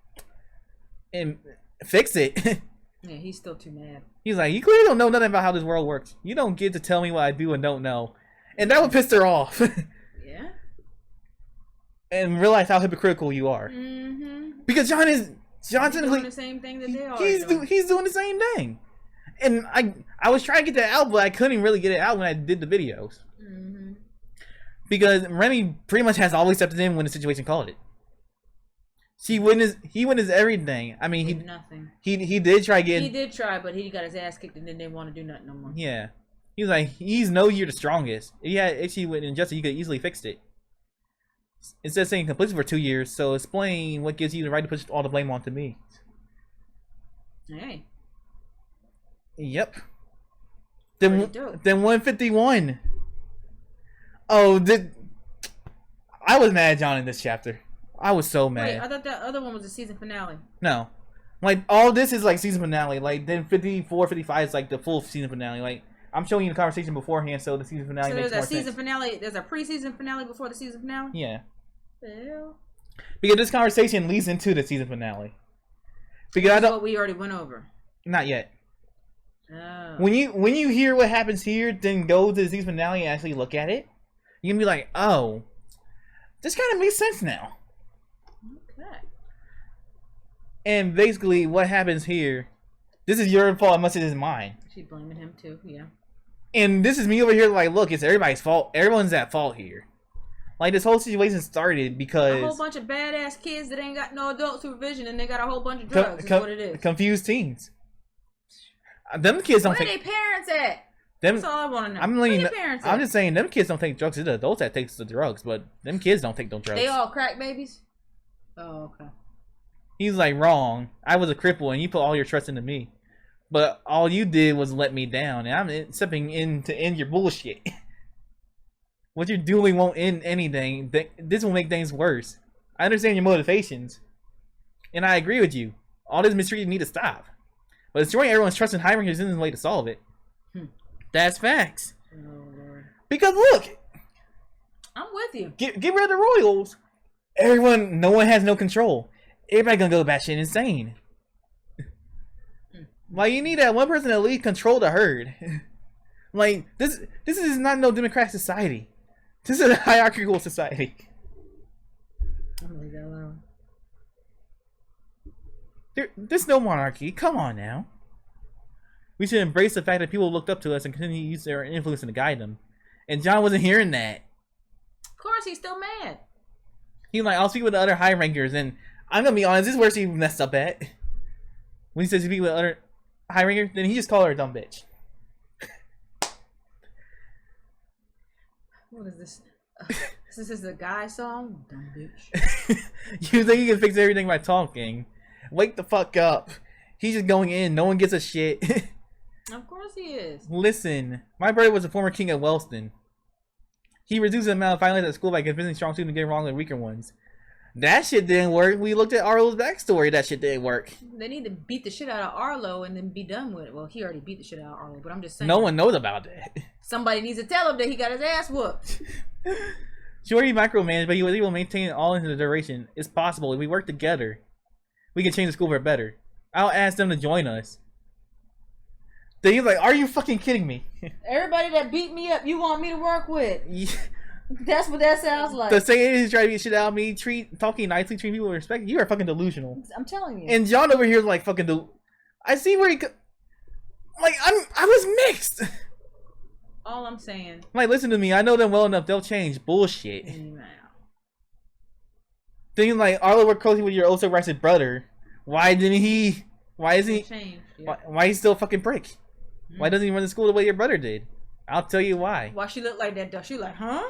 and fix it. Yeah, he's still too mad. He's like, you clearly don't know nothing about how this world works. You don't get to tell me what I do and don't know. And that would piss her off. Yeah. And realize how hypocritical you are. Mm-hmm. Because John's doing the same thing that they are. He's doing the same thing. And I was trying to get that out, but I couldn't really get it out when I did the videos. Mm-hmm. Because Remy pretty much has always stepped in when the situation called it. He witnessed everything. I mean, nothing. He did try getting. He did try, but he got his ass kicked, and then they want to do nothing no more. Yeah, he was like, he's no you're the strongest. If he went injustice, he could easily fixed it. Instead of saying complicit for 2 years, so explain what gives you the right to push all the blame onto me. Hey. Yep. Then 151. Oh, I was mad at John in this chapter. I was so mad. Wait, I thought that other one was the season finale. No. Like, all this is like season finale. Like, then 54, 55 is like the full season finale. Like, I'm showing you the conversation beforehand, so the season finale makes more sense. So there's a season finale, there's a pre-season finale before the season finale? Yeah. Hell. Because this conversation leads into the season finale. Because That's what we already went over. Not yet. Oh. When you hear what happens here, then go to the season finale and actually look at it, you can be like, oh, this kind of makes sense now. Okay. And basically, what happens here, this is your fault as much as it's mine. She's blaming him too, yeah. And this is me over here like, look, it's everybody's fault. Everyone's at fault here. Like, this whole situation started because... a whole bunch of badass kids that ain't got no adult supervision and they got a whole bunch of drugs is what it is. Confused teens. Them kids don't Where their parents at? That's all I want to know. Where their parents at? I'm just saying, them kids don't take drugs. It's the adults that takes the drugs, but them kids don't take no drugs. They all crack babies? Oh, okay. He's like, wrong. I was a cripple, and you put all your trust into me. But all you did was let me down, and I'm stepping in to end your bullshit. What you're doing won't end anything. This will make things worse. I understand your motivations, and I agree with you. All this mistreatment need to stop. But destroying everyone's trust in hierarchies isn't the way to solve it. That's facts. Oh, Lord. Because look, I'm with you. get rid of the royals. No one has no control. Everybody gonna go batshit insane. Like, you need that one person to lead control the herd. Like, this is not no democratic society. This is a hierarchical society. I'm gonna leave that alone. There's no monarchy. Come on now. We should embrace the fact that people looked up to us and continue to use their influence to guide them. And John wasn't hearing that. Of course, he's still mad. He's like, I'll speak with the other high rankers, and I'm gonna be honest, this is where she messed up at. When he says he speak with the other high ranker, then he just called her a dumb bitch. What is this? This is a guy song? Dumb bitch. You think you can fix everything by talking? Wake the fuck up. He's just going in. No one gives a shit. Of course he is. Listen, my brother was a former king of Wellston. He reduced the amount of violence at school by convincing strong students to get along with weaker ones. That shit didn't work. We looked at Arlo's backstory. That shit didn't work. They need to beat the shit out of Arlo and then be done with it. Well, he already beat the shit out of Arlo, but I'm just saying. No one knows about that. Somebody needs to tell him that he got his ass whooped. Sure, he micromanaged, but he was able to maintain it all into the duration. It's possible. If we work together, we can change the school for better. I'll ask them to join us. Then he's like, are you fucking kidding me? Everybody that beat me up, you want me to work with? Yeah. That's what that sounds like. The saying is trying to beat shit out of me, talking nicely, treating people with respect. You are fucking delusional. I'm telling you. And John over here is like fucking I see where he I was mixed. All I'm saying. Like, listen to me. I know them well enough. They'll change. Bullshit. Now. Then he's like, Arlo worked closely with your also righteous brother. Why didn't he? Why isn't he? Changed, yeah. Why he's still a fucking prick? Mm-hmm. Why doesn't he run the school the way your brother did? I'll tell you why. Why she look like that though? She like, huh?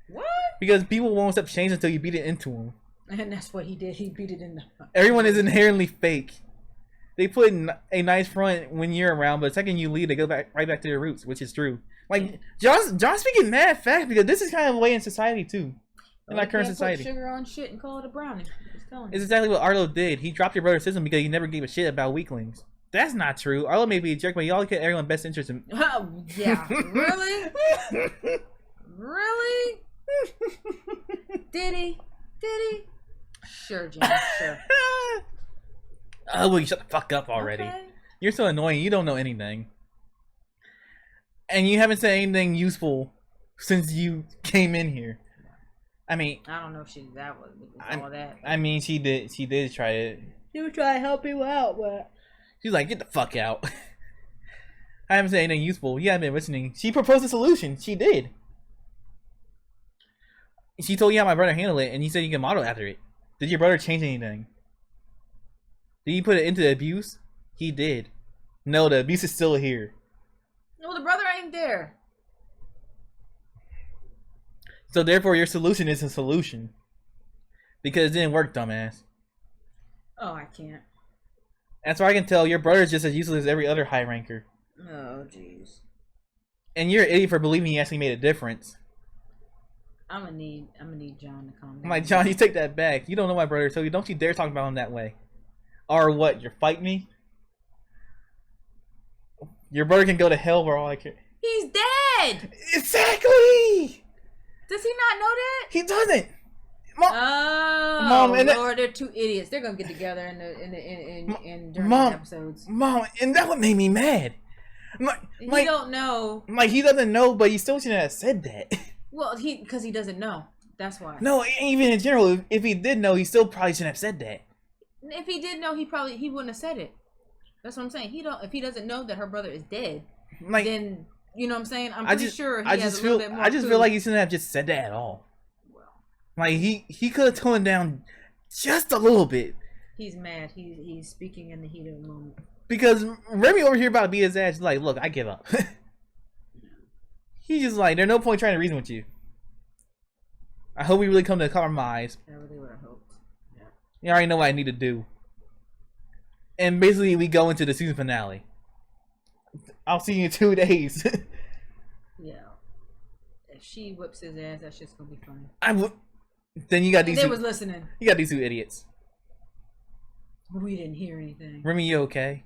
What? Because people won't accept change until you beat it into them. And that's what he did. He beat it in the... Everyone is inherently fake. They put a nice front when you're around, but the second you leave, they go right back to their roots, which is true. Like, John's speaking mad fact because this is kind of the way in society too. In our current society. Put sugar on shit and call it a brownie. It's exactly what Arlo did. He dropped your brother's system because he never gave a shit about weaklings. That's not true. Arlo may be a jerk, but he always get everyone's best interest in... Oh, yeah. Really? Really? Did he? Sure, Jim. Sure. Oh, will you shut the fuck up already? Okay. You're so annoying. You don't know anything. And you haven't said anything useful since you came in here. I mean... I don't know if all that. I mean, she did try it. She was trying to help you out, but... She's like, get the fuck out. I haven't said anything useful. You haven't been listening. She proposed a solution. She did. She told you how my brother handled it, and you said you can model after it. Did your brother change anything? Did he put it into the abuse? He did. No, the abuse is still here. No, the brother ain't there. So therefore, your solution is a solution. Because it didn't work, dumbass. Oh, I can't. That's why I can tell your brother's just as useless as every other high ranker. Oh, jeez. And you're an idiot for believing he actually made a difference. I'm gonna need John to calm down. I'm like, John, you take that back. You don't know my brother, so don't you dare talk about him that way. Or what? You're fighting me? Your brother can go to hell for all I care. He's dead! Exactly! Does he not know that? He doesn't! Mom, and Lord, they're two idiots. They're gonna get together in during the episodes. Mom, and that what made me mad. He don't know. Like, he doesn't know, but he still shouldn't have said that. Well, because he doesn't know. That's why. No, even in general, if he did know, he still probably shouldn't have said that. If he did know, he wouldn't have said it. That's what I'm saying. If he doesn't know that her brother is dead, like, then you know what I'm saying. I'm pretty sure he has a little bit more. I just feel like he shouldn't have just said that at all. Like, he could have toned down just a little bit. He's mad. He's speaking in the heat of the moment. Because Remy over here about to beat his ass. He's like, look, I give up. He's just like, there's no point trying to reason with you. I hope we really come to a compromise. I really would have hoped. Yeah. You already know what I need to do. And basically, we go into the season finale. I'll see you in 2 days. Yeah. If she whips his ass, that's just gonna be funny. Then you got these. They was listening. You got these 2 idiots. We didn't hear anything. Remy, you okay?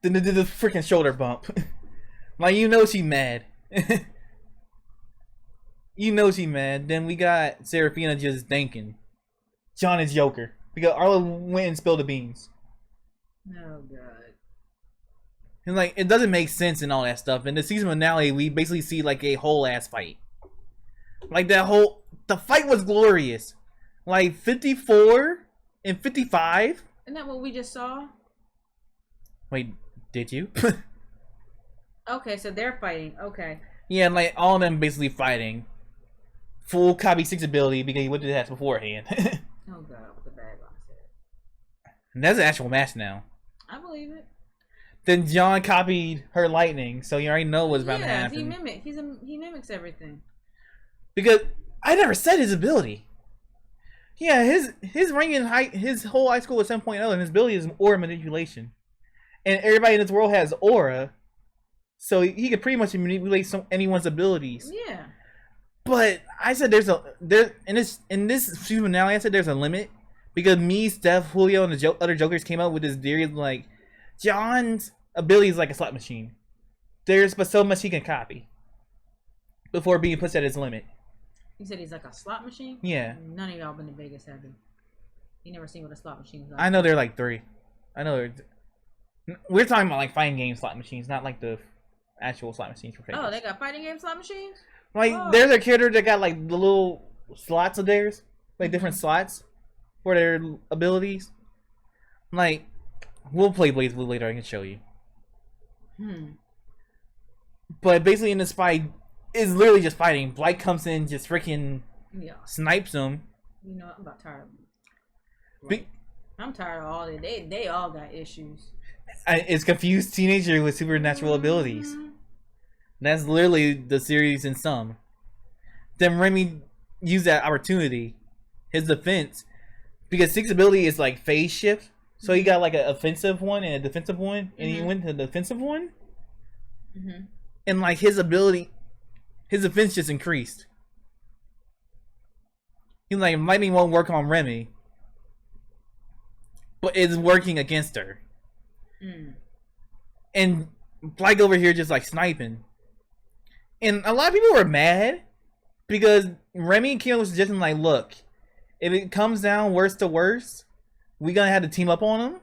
Then they did the freaking shoulder bump. Like, you know she mad. You know she mad. Then we got Serafina just thinking. John is Joker. Because Arlo went and spilled the beans. Oh, God. And, like, it doesn't make sense and all that stuff. In the season finale, we basically see, like, a whole-ass fight. Like, the fight was glorious. Like, 54 and 55. Isn't that what we just saw? Wait, did you? Okay, so they're fighting. Okay. Yeah, like, all of them basically fighting. Full copy 6 ability because he went to the hatch beforehand. Oh, God, with the bag on his head. And that's an actual match now. I believe it. Then John copied her lightning, so you already know what's about to happen. He mimics everything. Because I never said his ability. Yeah, his rank in his whole high school was 7.0, and his ability is aura manipulation. And everybody in this world has aura, so he could pretty much manipulate anyone's abilities. Yeah. But I said in this season finale, I said there's a limit because me, Steph, Julio, and the other Jokers came up with this theory of like John's ability is like a slot machine. There's but so much he can copy before being pushed at his limit. You said he's like a slot machine? Yeah. None of y'all been to Vegas, have you? You never seen what a slot machine is like? I know they're like 3. I know we're talking about like fighting game slot machines, not like the actual slot machines for Vegas. Oh, they got fighting game slot machines? Like, there's a character that got, like, the little slots of theirs. Like, different slots for their abilities. Like, we'll play BlazBlue later. I can show you. But basically in this fight, it's literally just fighting. Blight comes in, just freaking snipes him. You know, I'm about tired. I'm tired of all that. They all got issues. It's confused teenager with supernatural abilities. That's literally the series in sum. Then Remy used that opportunity, his defense, because 6 ability is like phase shift. So he got like an offensive one and a defensive one, and he went to the defensive one. And like his ability, his defense just increased. He's like, lightning won't work on Remy, but it's working against her. And Blake over here just like sniping. And a lot of people were mad because Remy and Keon was suggesting like, look, if it comes down worse to worse, we gonna have to team up on him.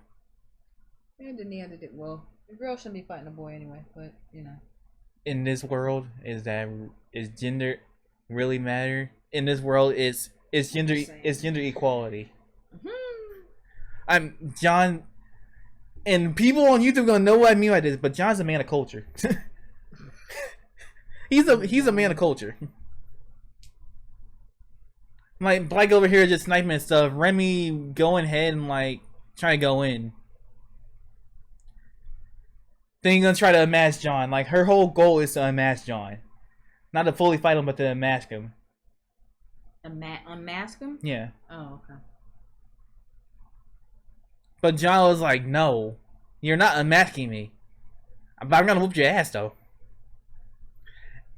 And then the other did well. The girl shouldn't be fighting a boy anyway, but you know. In this world, is gender really matter? In this world, it's gender equality. I'm John, and people on YouTube gonna know what I mean by this, but John's a man of culture. He's a man of culture. Like Blake over here just sniping and stuff. Remy going ahead and like trying to go in. Then he's gonna try to unmask John. Like her whole goal is to unmask John, not to fully fight him, but to unmask him. Unmask him? Yeah. Oh, okay. But John was like, "No, you're not unmasking me. But I'm gonna whoop your ass though."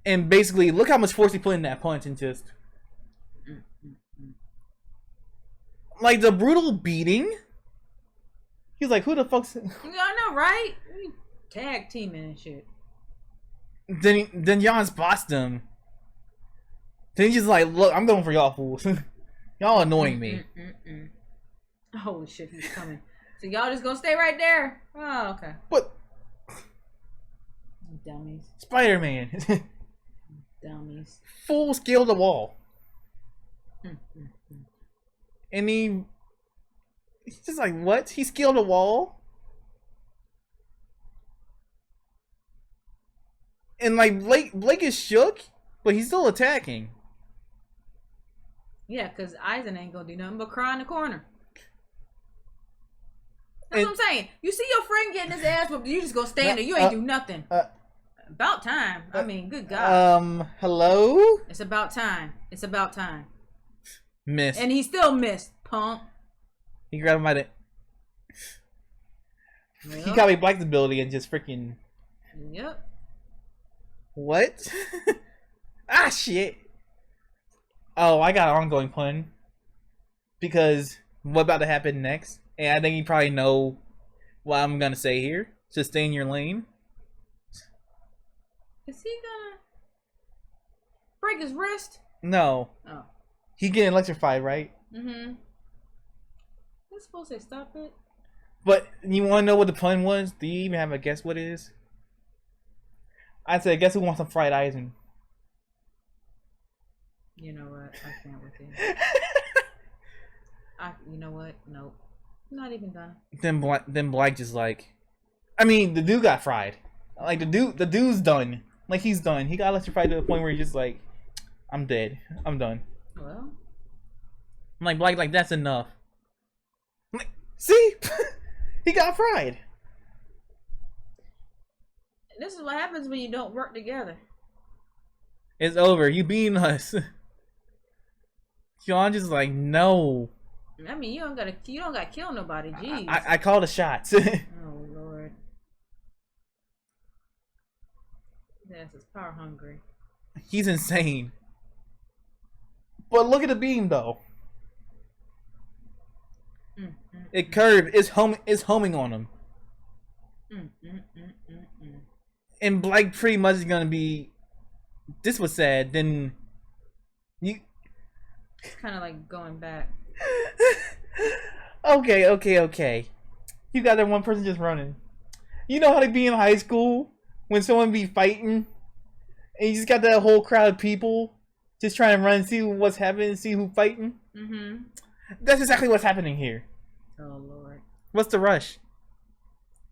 And basically, look how much force he put in that punch, and just like the brutal beating. He's like, "Who the fuck's?" Yeah, I know, right? Tag teaming and shit. Then John's bossed him. Then he's just like, "Look, I'm going for y'all fools. Y'all annoying me." Holy shit, he's coming. So y'all just gonna stay right there? Oh, okay. But dummies. Spider-Man. Dummies. Full scale the wall. And he's just like, what? He scaled a wall? And like Blake is shook, but he's still attacking. Yeah, because Eisen ain't gonna do nothing but cry in the corner. That's what I'm saying. You see your friend getting his ass whooped, you just gonna stand there. You ain't do nothing. About time. I mean, good God. Hello? It's about time. It's about time. Missed. And he still missed, punk. He grabbed him by the... Yep. He copied Black's ability and just freaking... Yep. What? Ah, shit. Oh, I got an ongoing pun. Because what about to happen next? And I think you probably know what I'm going to say here. So stay in your lane. Is he gonna break his wrist? No. Oh. He getting electrified, right? Mm-hmm. You're supposed to stop it. But you want to know what the pun was? Do you even have a guess what it is? I'd say, guess who wants some fried eyes? And... You know what? I can't with it. You know what? Nope. Not even gonna. Then Black just like... I mean, the dude got fried. Like, the dude's done. Like, he's done. He got electrified to the point where he's just like, I'm dead. I'm done. Well. I'm like, Black, like, that's enough. I'm like, see? He got fried. This is what happens when you don't work together. It's over. You beating us. John just like, no. I mean, you don't gotta kill nobody. Jeez. I called the shots. Oh Lord. This is power hungry. He's insane. But look at the beam though. It curved. It's homing on him. And Black pretty much is gonna be. This was sad. Then you. It's kind of like going back. Okay. You got that one person just running. You know how to be in high school when someone be fighting, and you just got that whole crowd of people just trying to run and see what's happening, see who's fighting. That's exactly what's happening here. Oh Lord. What's the rush?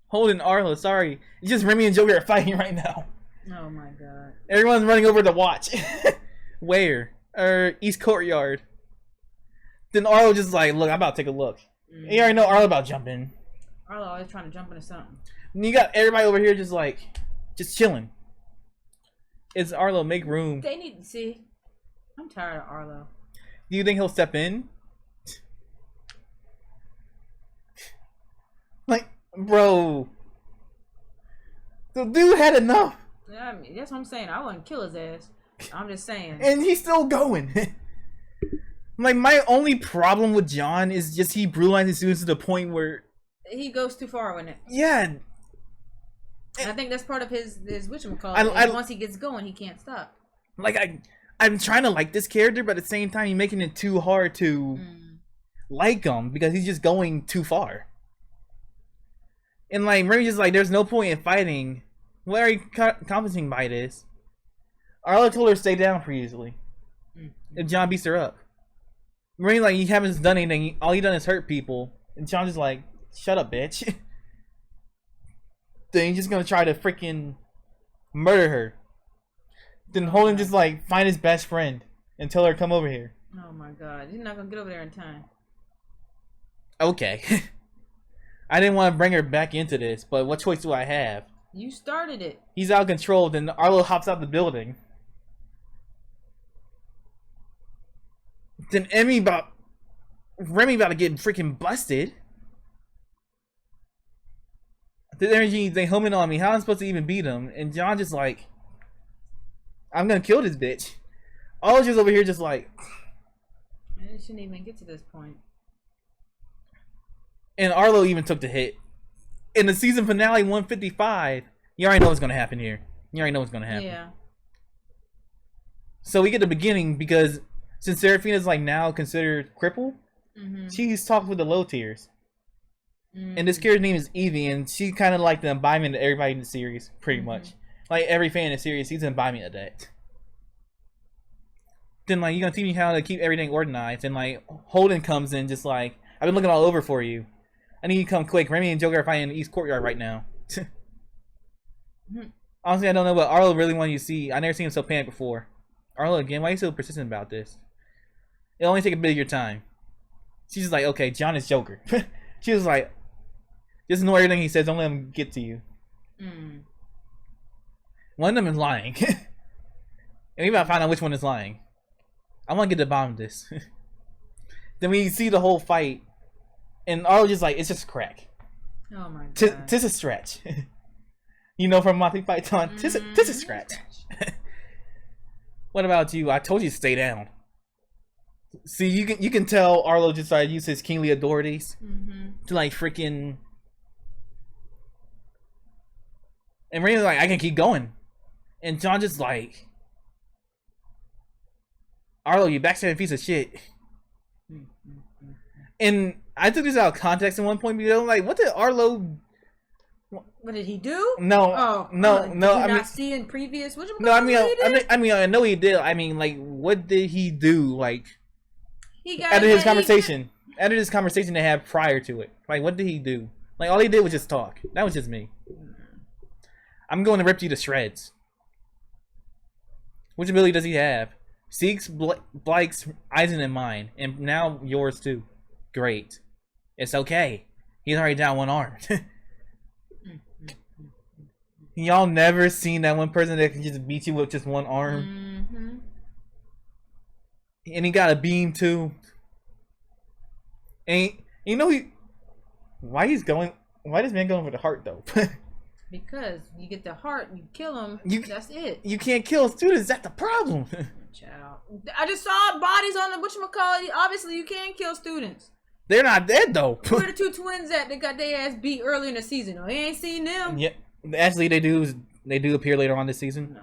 Holden, Arlo, sorry. It's just Remy and Joker are fighting right now. Oh my God. Everyone's running over to watch. Where? East Courtyard. Then Arlo just like, look, I'm about to take a look. You already know Arlo about jumping. Arlo always trying to jump into something. And you got everybody over here just like, just chilling. It's Arlo, make room. They need to see. I'm tired of Arlo. Do you think he'll step in? Like, bro. The dude had enough. Yeah, I mean, that's what I'm saying. I wouldn't kill his ass. I'm just saying. And he's still going. Like, my only problem with John is just he brutalizes students to the point where... He goes too far with it. Yeah. And I think that's part of his whatchamacallit. Once he gets going, he can't stop. Like, I'm trying to like this character, but at the same time, he's making it too hard to like him because he's just going too far. And like, Remy's just like, there's no point in fighting. What are you accomplishing by this? Arlo told her to stay down previously. If John beats her up. Remy like, you haven't done anything. All you done is hurt people. And John's just like, shut up, bitch. Then he's just gonna try to freaking murder her. Then Holden just like find his best friend and tell her to come over here. Oh my God, you're not gonna get over there in time. Okay. I didn't want to bring her back into this, but what choice do I have? You started it. He's out of control, then Arlo hops out the building. Then Remy about to get freaking busted. The energy they homing on me. How am I supposed to even beat him? And John just like, I'm gonna kill this bitch. All just over here just like. It shouldn't even get to this point. And Arlo even took the hit. In the season finale 155, you already know what's gonna happen here. You already know what's gonna happen. Yeah. So we get the beginning because since Seraphina's like now considered crippled, she's talked with the low tiers. And this character's name is Evie, and she kind of like the embodiment of everybody in the series, pretty much. Like every fan in the series, she's an embodiment of that. Then like, you're gonna teach me how to keep everything organized, and like Holden comes in just like, I've been looking all over for you. I need you to come quick. Remy and Joker are fighting in the East Courtyard right now. Honestly, I don't know what Arlo really wanted you to see. I never seen him so panicked before. Arlo, again, why are you so persistent about this? It'll only take a bit of your time. She's just like, okay, John is Joker. She was like, just ignore everything he says. Don't let him get to you. One of them is lying. And we about to find out which one is lying. I want to get to the bottom of this. Then we see the whole fight, and Arlo just like, it's just crack. Oh my god. Tis a stretch. You know, from Monty Python, tis a scratch. What about you? I told you to stay down. See, you can tell Arlo just started to use his kingly authorities to like freaking. And Remy's like, I can keep going, and John just like, Arlo, you backstabbing piece of shit. And I took this out of context at one point because I'm like, what did Arlo? What did he do? No, no. Did you not see in previous? No, I know he did. I mean, like, what did he do? Like, he got out of his conversation they had prior to it. Like, what did he do? Like, all he did was just talk. That was just me. I'm going to rip you to shreds. Which ability does he have? Seeks Blake's, Eisen, and mine, and now yours too. Great. It's okay. He's already down one arm. Y'all never seen that one person that can just beat you with just one arm? And he got a beam too. And you know why this man going for the heart though? Because you get the heart, you kill him. That's it. You can't kill students. That's the problem. Child, I just saw bodies on the whatchamacallit. Obviously, you can't kill students. They're not dead though. Where the two twins at? They got their ass beat early in the season. Oh, he ain't seen them. Yeah, actually, they do appear later on this season. No.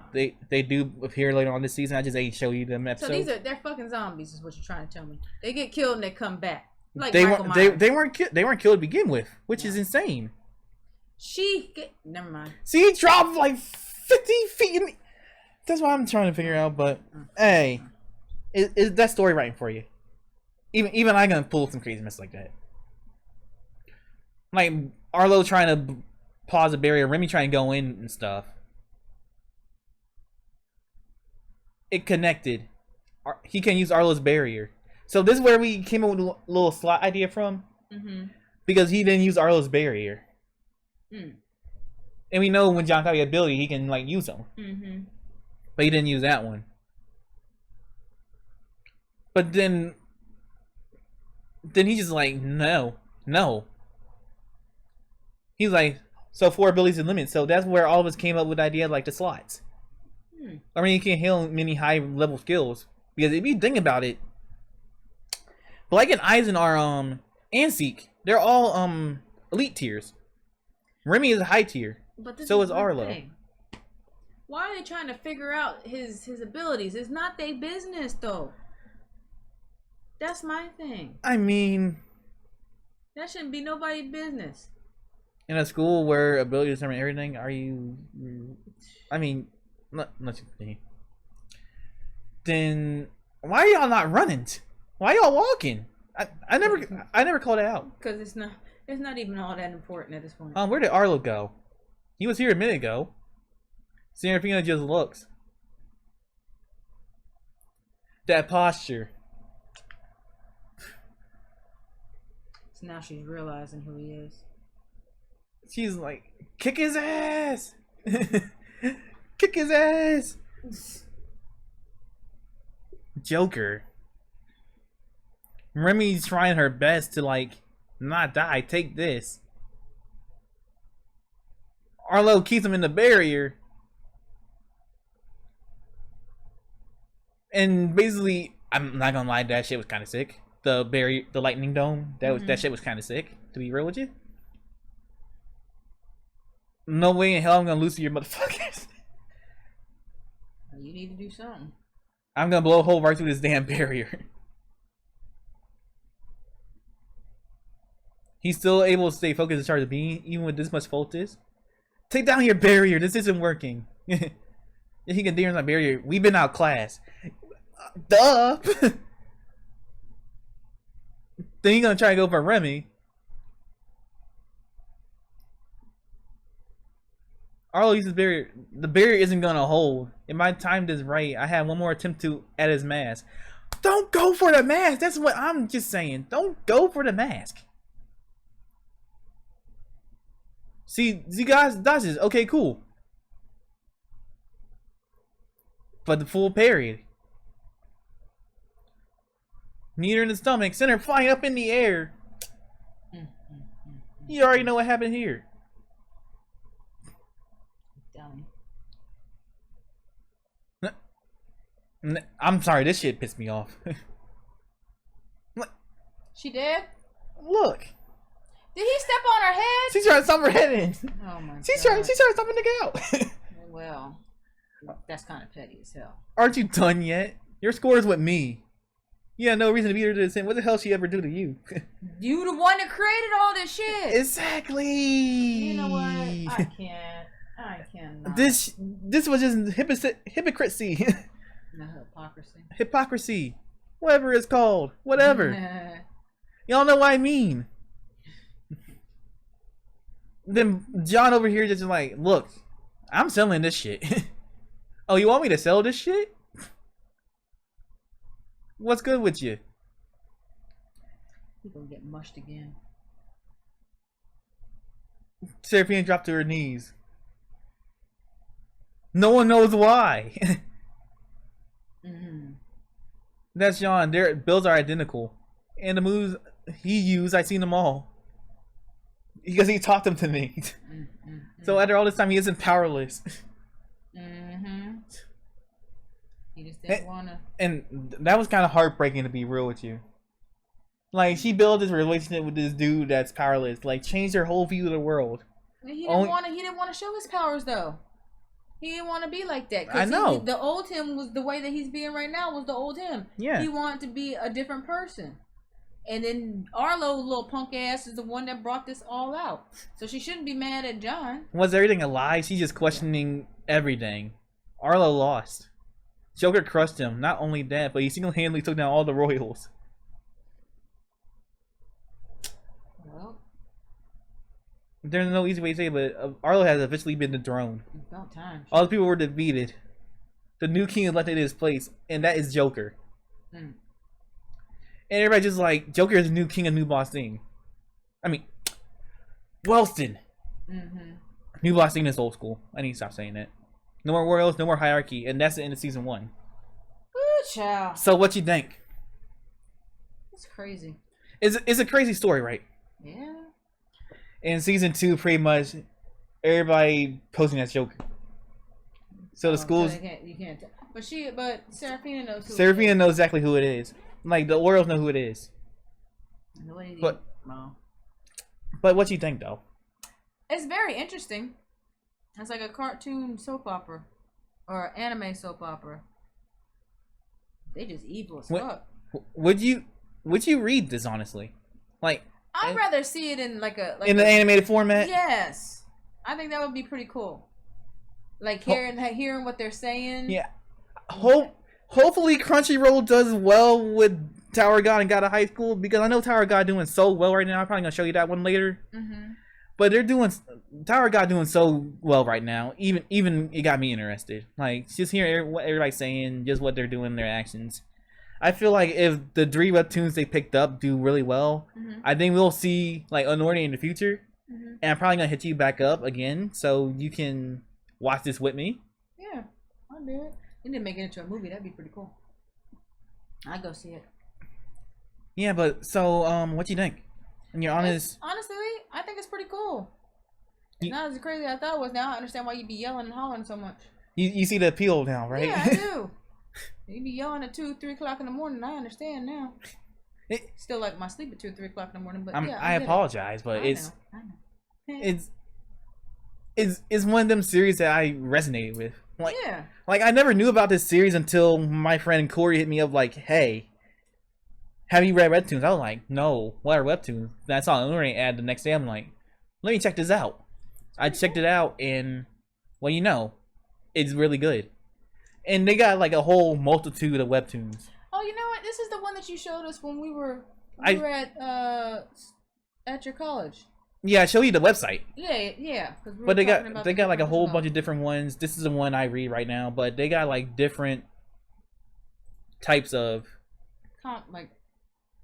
They do appear later on this season. I just ain't show you them episodes. So they're fucking zombies, is what you're trying to tell me. They get killed and they come back. Like they weren't killed to begin with, which is insane. Never mind. See, he dropped like 50 feet. That's what I'm trying to figure out. But hey, is that story writing for you? Even I gonna pull some craziness like that. Like Arlo trying to pause a barrier, Remy trying to go in and stuff. It connected. He can use Arlo's barrier. So this is where we came up with a little slot idea from. Because he didn't use Arlo's barrier. And we know when John got the ability, he can like use them. But he didn't use that one. But then he's just like, no. He's like, so 4 abilities is limited. So that's where all of us came up with the idea of like the slots. I mean, you can't heal many high level skills. Because if you think about it, Blake and Eisen are and Seek, they're all elite tiers. Remy is a high tier. But so is Arlo. Thing. Why are they trying to figure out his abilities? It's not their business though. That's my thing. I mean, that shouldn't be nobody's business. In a school where abilities determine everything, are you? I mean, not me. Then why are y'all not running? Why are y'all walking? I never called it out. Because it's not even all that important at this point. Where did Arlo go? He was here a minute ago. Serafina just looks. That posture. So now she's realizing who he is. She's like, kick his ass! Kick his ass! Joker. Remy's trying her best to like not die. Take this. Arlo keeps him in the barrier. And basically, I'm not gonna lie, that shit was kind of sick. The barrier, the lightning dome, that shit was kind of sick. To be real with you, no way in hell I'm gonna lose to your motherfuckers. You need to do something. I'm gonna blow a hole right through this damn barrier. He's still able to stay focused and charge the beam, even with this much voltage. Take down your barrier. This isn't working. He can damage my barrier. We've been outclassed. Duh. Then he's gonna try to go for Remy. Arlo uses barrier. The barrier isn't gonna hold. If my time is right, I have one more attempt to add his mask. Don't go for the mask. That's what I'm just saying. Don't go for the mask. See guys, dodges. Okay, cool. But the full parry. Knee her in the stomach, send her flying up in the air. You already know what happened here. Dumb. I'm sorry, this shit pissed me off. She did? Look. Did he step on her head? She's trying to stomp her head in. Oh my god. She's trying to stomp a nigga out. Well, that's kind of petty as hell. Aren't you done yet? Your score is with me. You had no reason to beat her to the same. What the hell she ever do to you? You the one that created all this shit. Exactly. You know what? I can't. I cannot. This was just hypocrisy. No, hypocrisy. Hypocrisy. Whatever it's called. Whatever. Y'all know what I mean. Then John over here just like, look, I'm selling this shit. Oh, you want me to sell this shit? What's good with you? He's gonna get mushed again. Seraphine dropped to her knees. No one knows why. That's John. Their builds are identical. And the moves he used, I've seen them all. Because he taught them to me. So after all this time, he isn't powerless. He just didn't wanna. And that was kind of heartbreaking, to be real with you. Like, she built this relationship with this dude that's powerless. Like, changed her whole view of the world. He didn't want to show his powers, though. He didn't want to be like that. I know. The old him was the way that he's being right now was the old him. Yeah. He wanted to be a different person. And then Arlo, little punk ass, is the one that brought this all out. So she shouldn't be mad at John. Was everything a lie? She's just questioning everything. Arlo lost. Joker crushed him. Not only that, but he single-handedly took down all the royals. Well, there's no easy way to say it, but Arlo has officially been dethroned. About time. All the people were defeated. The new king elected his place, and that is Joker. And everybody just like, Joker is the new king of New Boss Thing. I mean, Wellston. New Boss Thing is old school. I need to stop saying that. No more royals, no more hierarchy, and that's the end of season 1. Ooh, child. So what you think? It's crazy. It's a crazy story, right? Yeah. In season 2, pretty much everybody posing as Joker. So the schools. So you can't tell. But Seraphina knows who. Seraphina knows exactly who it is. Like, the Orioles know who it is. But what you think, though? It's very interesting. It's like a cartoon soap opera. Or anime soap opera. They just evil as fuck. Would you read this, honestly? Like, I'd rather see it in in the animated format? Yes. I think that would be pretty cool. Like hearing what they're saying. Yeah. Hopefully Crunchyroll does well with Tower God and God of High School, because I know Tower God doing so well right now. I'm probably gonna show you that one later. But they're doing Tower God doing so well right now. Even it got me interested. Like, just hearing what everybody's saying, just what they're doing, their actions. I feel like if the 3 webtoons they picked up do really well, I think we'll see like Unordinary in the future. And I'm probably gonna hit you back up again so you can watch this with me. Yeah, I'll do it. You need to make it into a movie. That'd be pretty cool. I'd go see it. Yeah, but so what you think? And you're honest. Honestly, I think it's pretty cool. It's not as crazy as I thought it was. Now I understand why you'd be yelling and hollering so much. You see the appeal now, right? Yeah, I do. You'd be yelling at 2, 3 o'clock in the morning. I understand now. Still like my sleep at 2, 3 o'clock in the morning, but yeah, I apologize, but I know. It's one of them series that I resonated with. Like, yeah. Like, I never knew about this series until my friend Corey hit me up like, hey, have you read webtoons? I was like, no, what are webtoons? Then I saw an Unordinary ad the next day. I'm like, let me check this out. I checked it out, and well, you know, it's really good. And they got like a whole multitude of webtoons. Oh, you know what? This is the one that you showed us when we were at your college. Yeah, I show you the website. Yeah. But they got like a whole bunch of different ones. This is the one I read right now, but they got like different types of like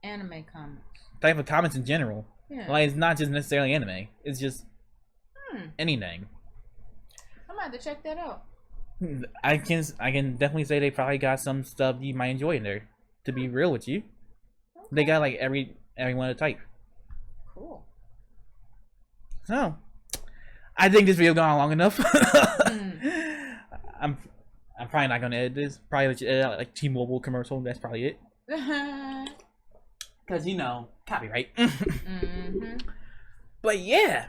anime comics. Type of comics in general. Yeah. Like, it's not just necessarily anime. It's just anything. I might have to check that out. I can definitely say they probably got some stuff you might enjoy in there. To be real with you. They got like everyone to type. Cool. So, I think this video gone long enough. I'm probably not gonna edit this. Probably let you edit out like T-Mobile commercial. That's probably it. Because you know, copyright. But yeah,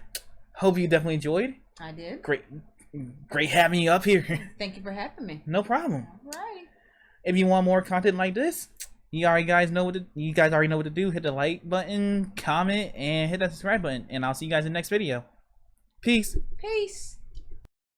hope you definitely enjoyed. I did. Great having you up here. Thank you for having me. No problem. All right. If you want more content like this, you guys already know what to do. Hit the like button, comment, and hit that subscribe button. And I'll see you guys in the next video. Peace. Peace.